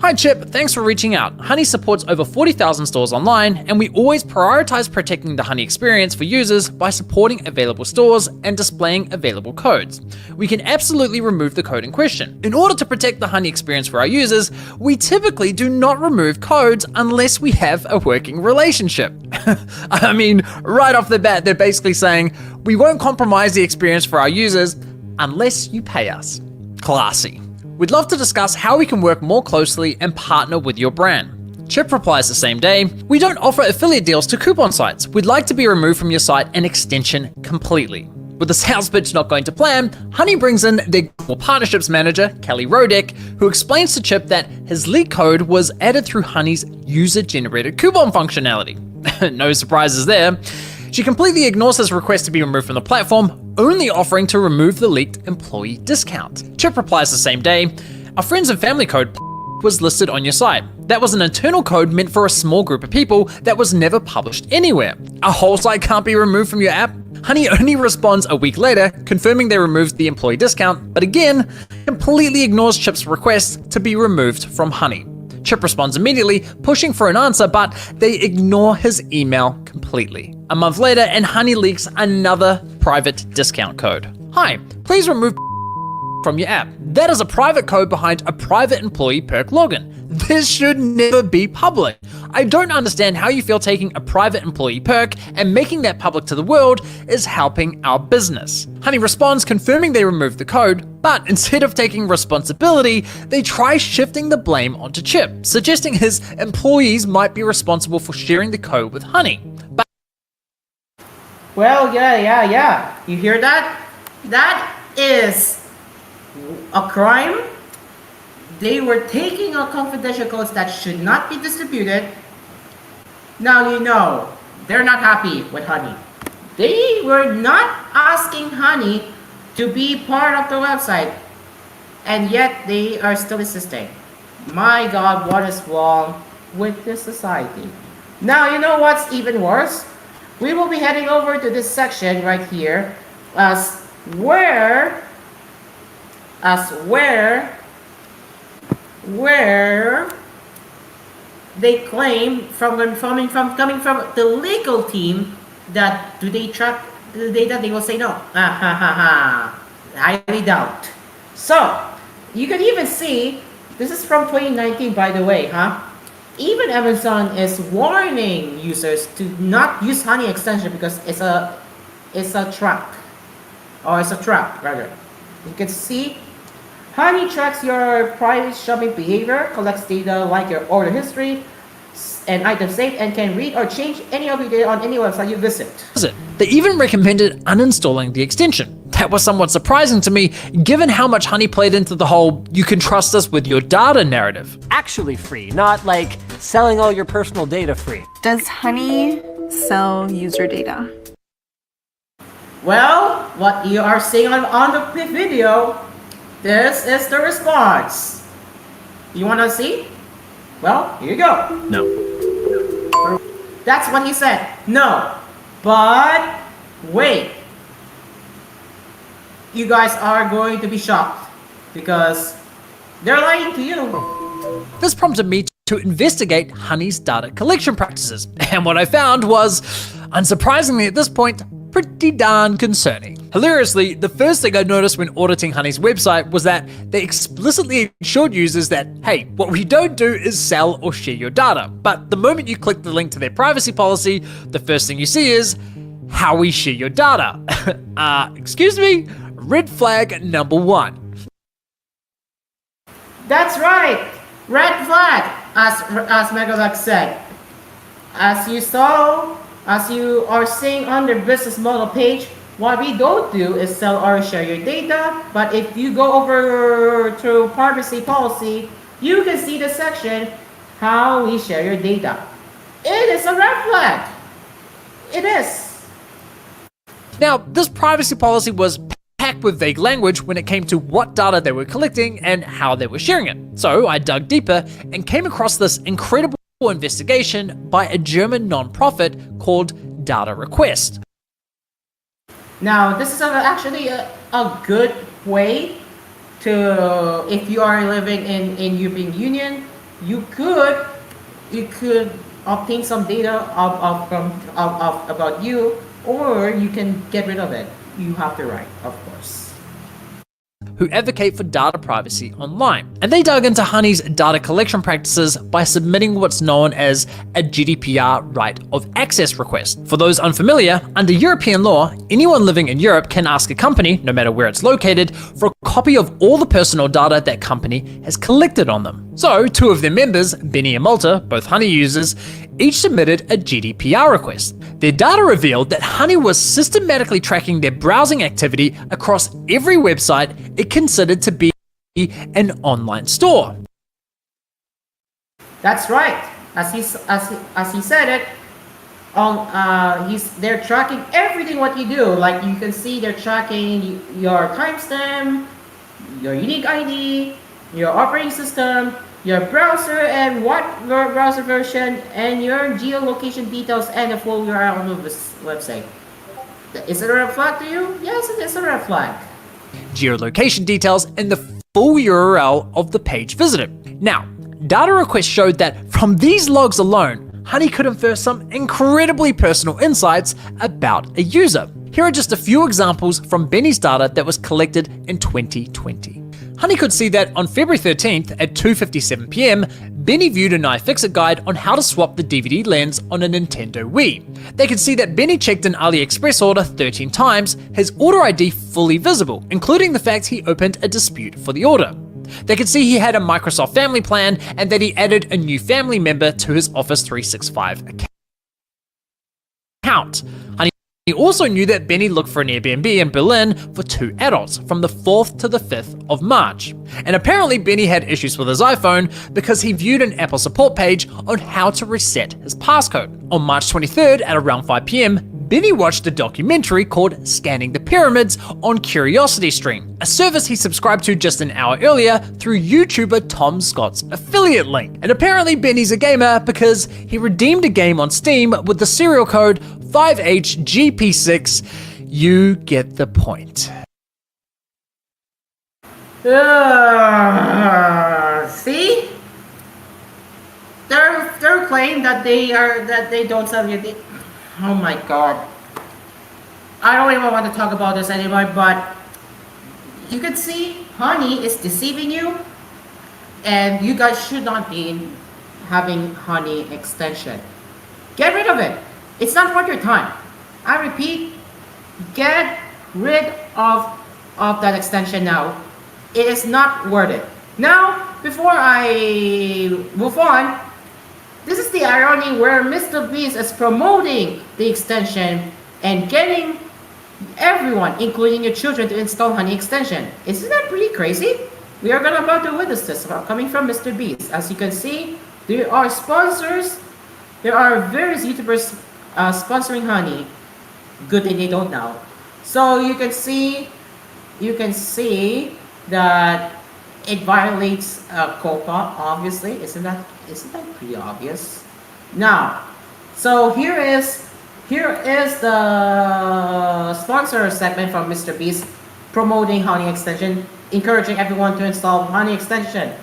Hi Chip, thanks for reaching out. Honey supports over 40,000 stores online, and we always prioritize protecting the Honey experience for users by supporting available stores and displaying available codes. We can absolutely remove the code in question. In order to protect the Honey experience for our users, we typically do not remove codes unless we have a working relationship. I mean, right off the bat, they're basically saying, we won't compromise the experience for our users unless you pay us. Classy. We'd love to discuss how we can work more closely and partner with your brand. Chip replies the same day, we don't offer affiliate deals to coupon sites. We'd like to be removed from your site and extension completely. With the sales pitch not going to plan, Honey brings in their global partnerships manager, Kelly Rodek, who explains to Chip that his leak code was added through Honey's user-generated coupon functionality. No surprises there. She completely ignores his request to be removed from the platform, only offering to remove the leaked employee discount. Chip replies the same day, our friends and family code was listed on your site. That was an internal code meant for a small group of people that was never published anywhere. Our whole site can't be removed from your app. Honey only responds a week later, confirming they removed the employee discount, but again, completely ignores Chip's request to be removed from Honey. Chip responds immediately, pushing for an answer, but they ignore his email completely. A month later, and Honey leaks another private discount code. Hi, please remove from your app. That is a private code behind a private employee perk login. This should never be public. I don't understand how you feel taking a private employee perk and making that public to the world is helping our business. Honey responds confirming they removed the code, but instead of taking responsibility, they try shifting the blame onto Chip, suggesting his employees might be responsible for sharing the code with Honey. But Well, yeah. You hear that? That is a crime. They were taking out confidential codes that should not be distributed. Now you know, they're not happy with Honey. They were not asking Honey to be part of the website, and yet they are still insisting. My God, what is wrong with this society? Now, you know what's even worse? We will be heading over to this section right here, as where they claim coming from the legal team that do they track the data? They will say no. Highly doubt. So you can even see this is from 2019, by the way, Even Amazon is warning users to not use Honey extension because it's a trap, or it's a trap rather. You can see Honey tracks your private shopping behavior, collects data like your order history and items saved, and can read or change any of your data on any website you visit. They even recommended uninstalling the extension. That was somewhat surprising to me, given how much Honey played into the whole "you can trust us with your data" narrative. Actually free, not like selling all your personal data free. Does Honey sell user data? Well, what you are seeing on the video, this is the response. You want to see? Well, here you go. No. That's what he said. No. But wait. You guys are going to be shocked because they're lying to you. This prompted me to investigate Honey's data collection practices, and what I found was, unsurprisingly at this point, pretty darn concerning. Hilariously, the first thing I noticed when auditing Honey's website was that they explicitly assured users that, hey, what we don't do is sell or share your data. But the moment you click the link to their privacy policy, the first thing you see is how we share your data. Excuse me? Red flag number 1. That's right. Red flag, as Megalax said. As you are seeing on their business model page, what we don't do is sell or share your data. But if you go over to privacy policy, you can see the section how we share your data. It is a red flag. It is. Now, this privacy policy was packed with vague language when it came to what data they were collecting and how they were sharing it. So I dug deeper and came across this incredible investigation by a German non-profit called Data Request. Now, this is actually a good way to, if you are living in European Union, you could obtain some data of about you, or you can get rid of it. You have the right, of course. Who advocate for data privacy online. And they dug into Honey's data collection practices by submitting what's known as a GDPR right of access request. For those unfamiliar, under European law, anyone living in Europe can ask a company, no matter where it's located, for a copy of all the personal data that company has collected on them. So, two of their members, Benny and Malta, both Honey users, each submitted a GDPR request. Their data revealed that Honey was systematically tracking their browsing activity across every website it considered to be an online store. That's right. As he said it, they're tracking everything what you do. Like you can see, they're tracking your timestamp, your unique ID, your operating system, your browser and what your browser version, and your geolocation details and the full URL on the website. Is it a red flag to you? Yes, it is a red flag. Geolocation details and the full URL of the page visited. Now, data requests showed that from these logs alone, Honey could infer some incredibly personal insights about a user. Here are just a few examples from Benny's data that was collected in 2020. Honey could see that on February 13th at 2:57 PM, Benny viewed an iFixit guide on how to swap the DVD lens on a Nintendo Wii. They could see that Benny checked an AliExpress order 13 times, his order ID fully visible, including the fact he opened a dispute for the order. They could see he had a Microsoft Family plan and that he added a new family member to his Office 365 account. He also knew that Benny looked for an Airbnb in Berlin for 2 adults from the 4th to the 5th of March. And apparently Benny had issues with his iPhone because he viewed an Apple support page on how to reset his passcode. On March 23rd at around 5 PM, Benny watched a documentary called Scanning the Pyramids on CuriosityStream, a service he subscribed to just an hour earlier through YouTuber Tom Scott's affiliate link. And apparently Benny's a gamer because he redeemed a game on Steam with the serial code 5HGP6. You get the point. See? They're claiming that they don't sell you. Oh my god. I don't even want to talk about this anymore, but you can see Honey is deceiving you, and you guys should not be having Honey extension. Get rid of it. It's not worth your time. I repeat, get rid of that extension now. It is not worth it. Now, before I move on, this is the irony where Mr. Beast is promoting the extension and getting everyone, including your children, to install Honey extension. Isn't that pretty crazy? We are about to witness this coming from Mr. Beast. As you can see, there are sponsors. There are various YouTubers sponsoring Honey. Good thing they don't now. So you can see that it violates COPPA, obviously. Isn't that pretty obvious? Now, so here is the sponsor segment from Mr. Beast promoting Honey extension, encouraging everyone to install Honey extension.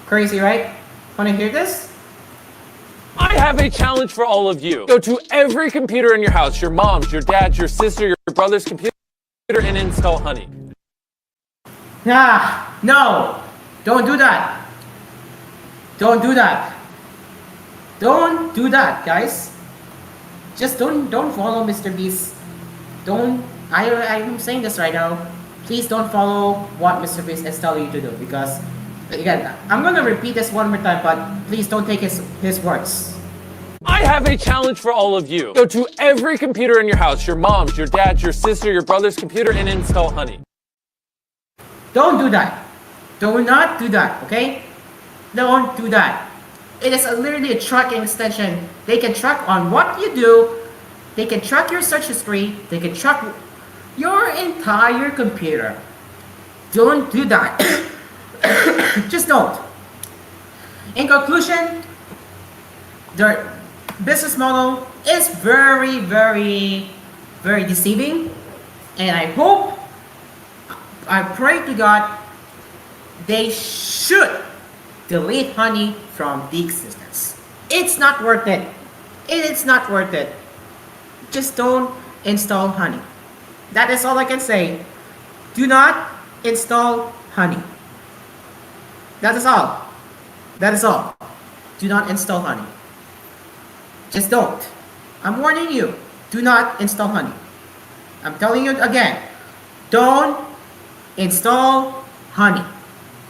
Crazy, right? Want to hear this? I have a challenge for all of you. Go to every computer in your house, your mom's, your dad's, your sister, your brother's computer, and install Honey. No, don't do that. Don't do that. Don't do that, guys. Just don't follow Mr. Beast. I'm saying this right now. Please don't follow what Mr. Beast is telling you to do, because again, I'm gonna repeat this one more time, but please don't take his words. I have a challenge for all of you. Go to every computer in your house, your mom's, your dad's, your sister, your brother's computer, and install Honey. Don't do that. Do not do that, okay? Don't do that. It is literally a tracking extension. They can track on what you do. They can track your search history. They can track your entire computer. Don't do that. Just don't. In conclusion, their business model is very, very, very deceiving. And I pray to God they should delete honey from the existence. It's not worth it. It's not worth it. Just don't install honey. That is all I can say. Do not install honey. That is all. That is all. Do not install honey. Just don't. I'm warning you. Do not install honey. I'm telling you again. Don't install honey.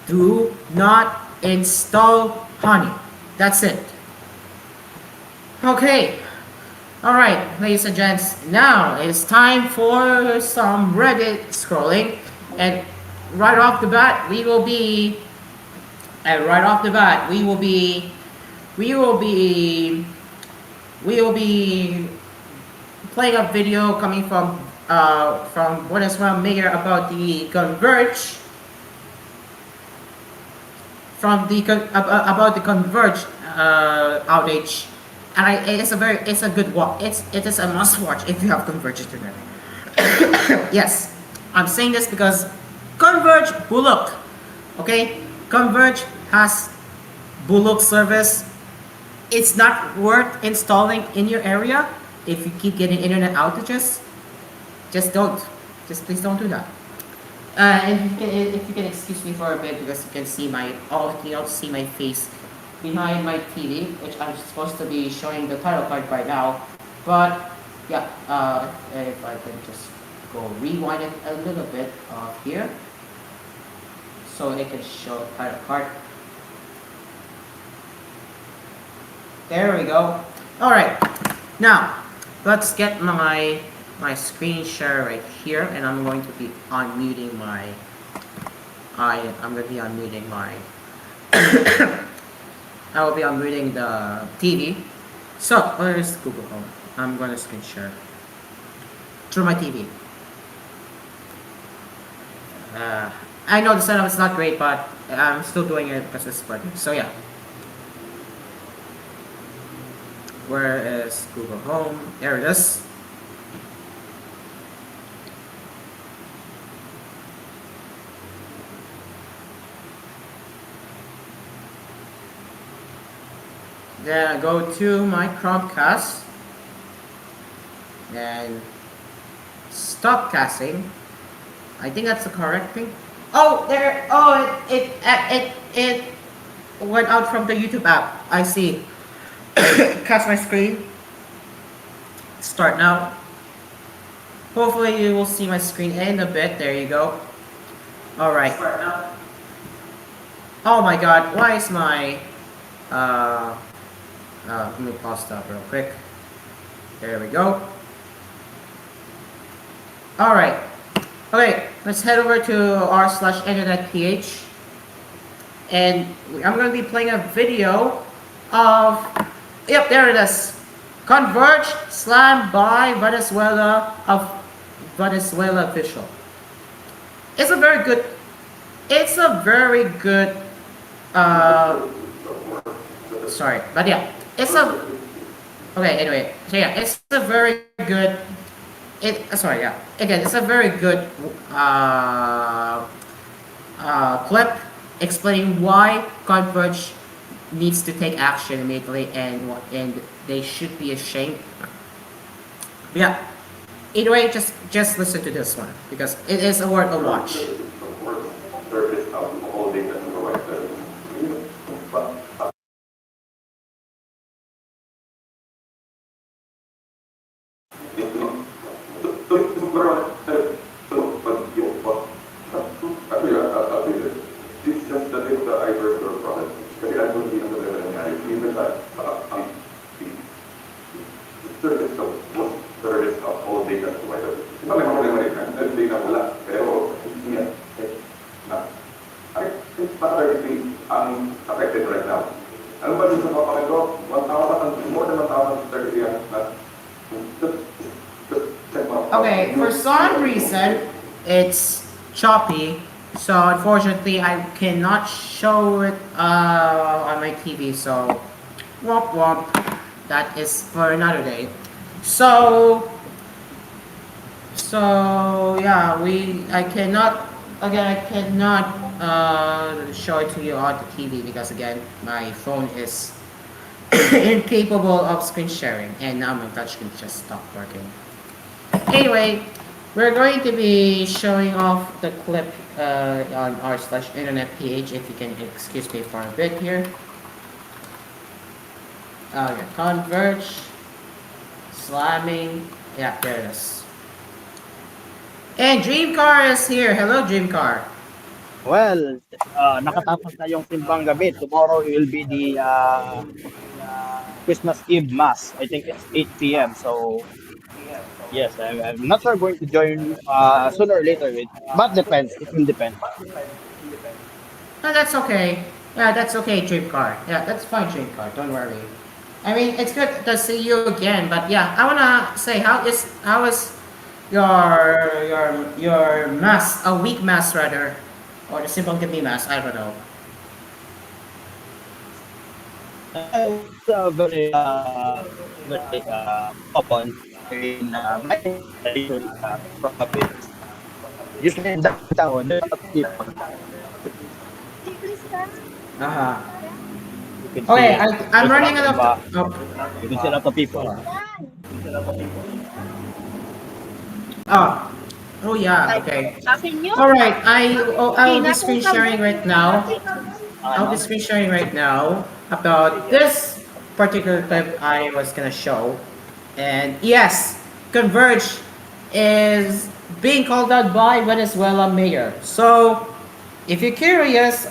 Do not install honey. That's it. Okay. Alright, ladies and gents. Now it's time for some Reddit scrolling. And right off the bat, we will be playing a video coming from what is well Mayor about the Converge about the Converge outage, and it's a good watch. It is a must watch if you have Converge internet. Yes, I'm saying this because Converge Bullock, okay, Converge has Bullock service. It's not worth installing in your area if you keep getting internet outages. Just don't. Just please don't do that. If you can excuse me for a bit, because you can see see my face behind my TV, which I'm supposed to be showing the title card by now. But yeah, if I can just go rewind it a little bit here, so it can show the title card. There we go. All right, now let's get my screen share right here, and I'm going to be unmuting my I will be unmuting the TV. So where's Google Home? I'm going to screen share through my TV. I know the setup is not great, but I'm still doing it because it's working. So yeah. Where is Google Home? There it is. Then I go to my Chromecast and stop casting. I think that's the correct thing. Oh, there. Oh, it went out from the YouTube app. I see. Cast my screen. Start now. Hopefully you will see my screen in a bit. There you go. All right. Start now. Oh my God! Why is my let me pause that real quick. There we go. All right. Okay, let's head over to r/internetph, and I'm going to be playing a video of. Yep, there it is. Converge slammed by Venezuela official. It's a very good. Sorry, but yeah, it's a. Okay, anyway, so yeah, it's a very good. Sorry, yeah. Again, it's a very good clip explaining why Converge needs to take action immediately, and they should be ashamed. Yeah. Anyway, just listen to this one because it is worth a watch. Okay, for some reason it's choppy, so unfortunately I cannot show it on my TV, so womp womp, that is for another day. So yeah, I cannot show it to you on the TV because again, my phone is incapable of screen sharing, and now my touchscreen just stopped working. Anyway, we're going to be showing off the clip on r/internet page. If you can excuse me for a bit here. Okay, converge, slamming. Yeah, there it is. And Dreamcar is here. Hello, Dreamcar. Well, nakatapos na yung simbang gabi. Tomorrow will be the Christmas Eve Mass. I think it's 8 p.m. So, yes, I'm not sure going to join sooner or later. But depends. It will depend. No, that's okay. Yeah, that's okay, Dreamcar. Yeah, that's fine, Dreamcar. Don't worry. I mean, it's good to see you again. But yeah, I wanna say how is your mass, a week mass rather, or the simple gabi mass? I don't know. It's very open in my province. Usually in downtown, there are a lot of people. You can Okay, see- I'm running out of. You can see a lot of people. Oh yeah. Okay. All right. I'll be screen sharing right now. I'll be screen sharing right now about this particular clip I was gonna show, and yes, Converge is being called out by Venezuela mayor. So, if you're curious,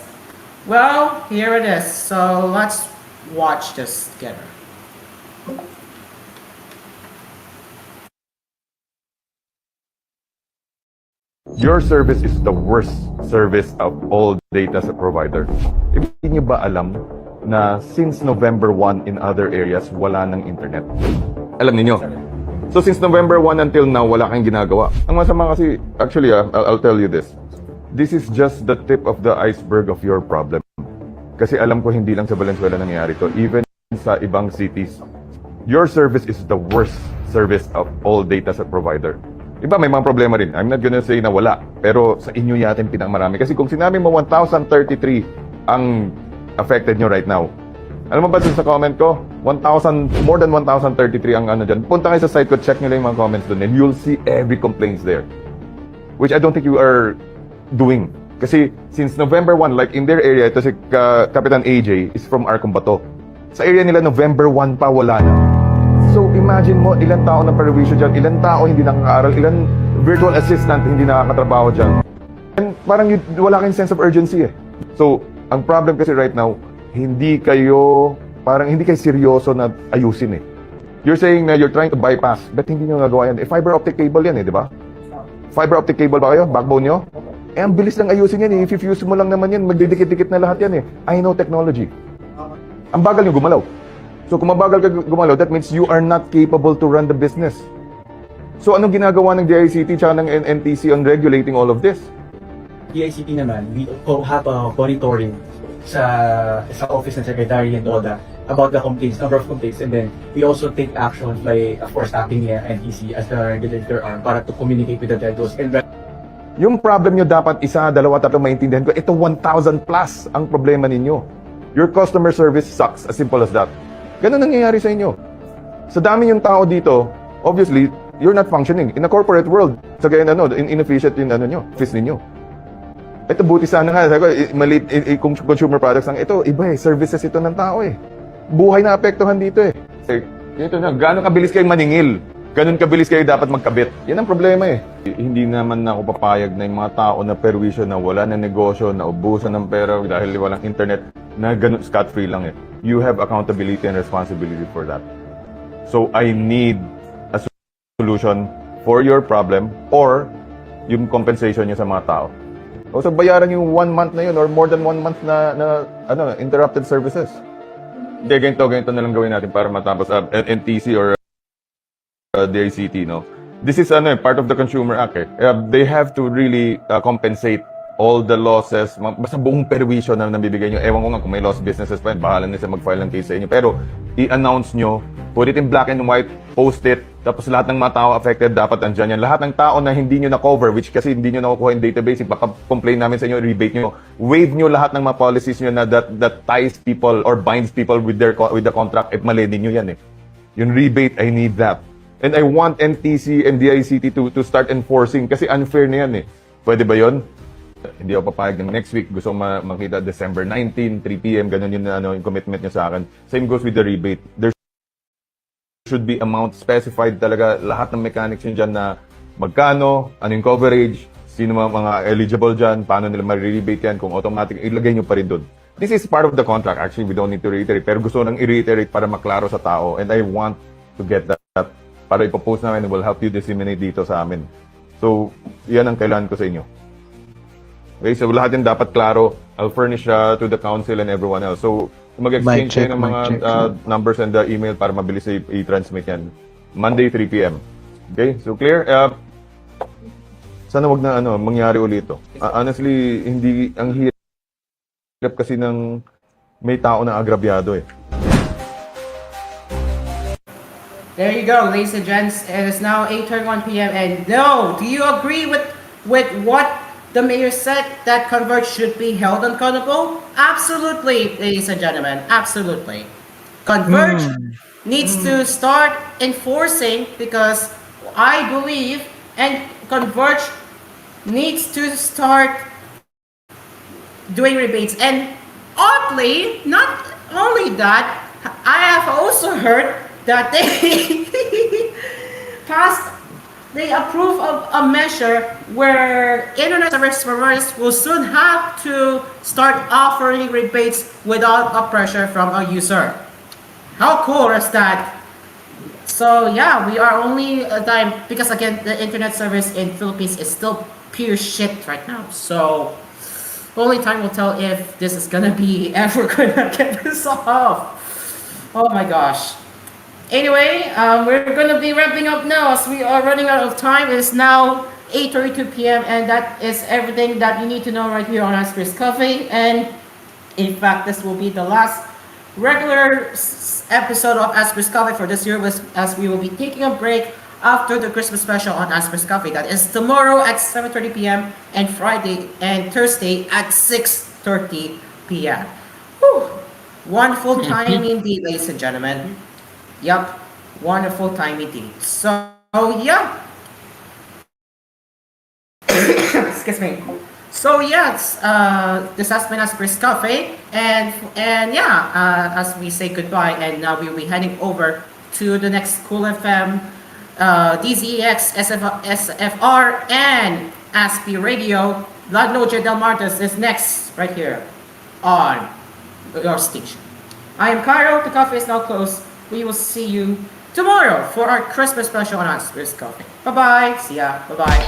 well, here it is. So let's watch this together. Your service is the worst service of all data sa provider. Hindi niyo ba alam na since November 1 in other areas, wala ng internet? Alam niyo. So since November 1 until now, wala kang ginagawa. Ang masama kasi, actually, I'll tell you this. This is just the tip of the iceberg of your problem. Kasi alam ko hindi lang sa Valenzuela nangyayari to. Even sa ibang cities, your service is the worst service of all data sa provider. Iba, may mga problema rin. I'm not gonna say na wala. Pero sa inyo yatin pinakamarami. Kasi kung sinabi mo 1,033 ang affected nyo right now. Alam mo ba dun sa comment ko? More than 1,033 ang ano dyan. Punta kayo sa site ko, check nyo lang yung mga comments dun. And you'll see every complaints there. Which I don't think you are doing. Kasi since November 1, like in their area, ito si Kapitan AJ is from Arcombato. Sa area nila, November 1 pa wala na. So imagine mo, ilang tao na perwisyo dyan, ilang tao hindi nakakaaral, ilang virtual assistant hindi nakakatrabaho dyan. And parang wala kayong sense of urgency eh. So, ang problem kasi right now, hindi kayo seryoso na ayusin eh. You're saying na you're trying to bypass, but hindi nyo nagawa yan. Fiber optic cable yan eh, di ba? Fiber optic cable ba kayo? Backbone nyo? Ang bilis lang ayusin yan eh. If-fuse mo lang naman yan, magdidikit-dikit na lahat yan eh. I know technology. Ang bagal nyo gumalaw. So kung mabagal ka gumalaw, that means you are not capable to run the business. So anong ginagawa ng DICT tsaka ng NTC on regulating all of this? DICT naman, we have a monitoring sa office ng Secretary and all that about the complaints, number of complaints, and then we also take actions by, of course, acting the NTC as the regulator arm para to communicate with the telcos. And Yung problem nyo dapat isa, dalawa, tatlo maintindihan ko. Ito 1,000 plus ang problema ninyo. Your customer service sucks, as simple as that. Ganun nangyayari sa inyo. Sa dami yung tao dito, obviously, you're not functioning. In a corporate world, sa ganyan inefficient yung office ninyo. Ito buti sana nga, sabi ko, maliit consumer products lang. Ito, iba eh, services ito ng tao eh. Buhay na apektuhan dito eh. Ito na, gano'ng kabilis kayo maningil? Ganun kabilis kayo dapat magkabit. Yan ang problema eh. Hindi naman ako papayag na yung mga tao na perwisyo na wala na negosyo, na ubusan ng pera dahil walang internet, na ganun scot-free lang eh. You have accountability and responsibility for that. So I need a solution for your problem or yung compensation niyo sa mga tao. O so bayaran yung 1 month na yun or more than 1 month na interrupted services. Hindi, ganito na lang gawin natin para matapos NTC or DICT, no? This is part of the Consumer Act. They have to really compensate all the losses, basta buong perwisyo na nabibigay nyo. Ewan ko nga kung may lost businesses pa yun, bahala nyo sa mag-file ng case sa inyo. Pero i-announce nyo, put it in black and white, post it, Tapos lahat ng mga tao affected, dapat andyan yan. Lahat ng tao na hindi nyo na-cover, which kasi hindi nyo nakukuha in database, baka complain namin sa inyo, rebate nyo. Waive nyo lahat ng mga policies nyo na that ties people or binds people with the contract. Mali din nyo yan eh. Yung rebate, I need that. And I want NTC and DICT to start enforcing kasi unfair na yan eh. Pwede ba yon? Hindi ako papayag ng next week. Gusto ko makita December 19, 3 p.m. Ganun yung commitment nyo sa akin. Same goes with the rebate. There should be amount specified talaga, lahat ng mechanics yun dyan na magkano, ano yung coverage, sino mga eligible dyan, paano nila ma-rebate yan, kung automatic, ilagay nyo pa rin doon. This is part of the contract. Actually, we don't need to reiterate. Pero gusto nang i-reiterate para maklaro sa tao. And I want to get that para ipopost namin and will help you disseminate dito sa amin. So, yan ang kailangan ko sa inyo. Okay, so lahat yan dapat klaro. I'll furnish to the council and everyone else. So, mag-exchange kayo ng mga numbers and the email para mabilis i-transmit yan. Monday, 3 p.m. Okay? So, clear? Sana wag na mangyari ulit ito. Honestly, hindi, ang hirap kasi ng may tao na agrabyado eh. There you go, ladies and gents. It is now 8:31 p.m. And no, do you agree with what the mayor said that Converge should be held accountable? Absolutely, ladies and gentlemen, absolutely. Converge needs to start enforcing because I believe, and Converge needs to start doing rebates. And oddly, not only that, I have also heard that they they approve of a measure where internet service providers will soon have to start offering rebates without a pressure from a user. How cool is that? So yeah, we are only a time because again the internet service in Philippines is still pure shit right now. So only time will tell if this is gonna be ever gonna get this off. Oh my gosh. Anyway, we're going to be wrapping up now as we are running out of time. It's now 8:32 p.m. and that is everything that you need to know right here on Asphere's Cafe. And in fact, this will be the last regular episode of Asphere's Cafe for this year, as we will be taking a break after the Christmas special on Asphere's Cafe. That is tomorrow at 7:30 p.m. and Friday and Thursday at 6:30 p.m. Whew. Wonderful time indeed, ladies and gentlemen. Yep, wonderful time indeed. So yeah, excuse me. So yes, this has been Asphere's Cafe, and yeah, as we say goodbye, and now we'll be heading over to the next Cool FM, DZEX, SFR, and Aspie Radio. La Noche del Martes is next right here on your station. I am Cairo. The cafe is now closed. We will see you tomorrow for our Christmas special on Asphere's Cafe. Bye-bye. See ya. Bye-bye.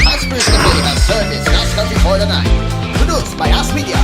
Asphere's Cafe has served its last coffee for the night. Produced by AspMedia.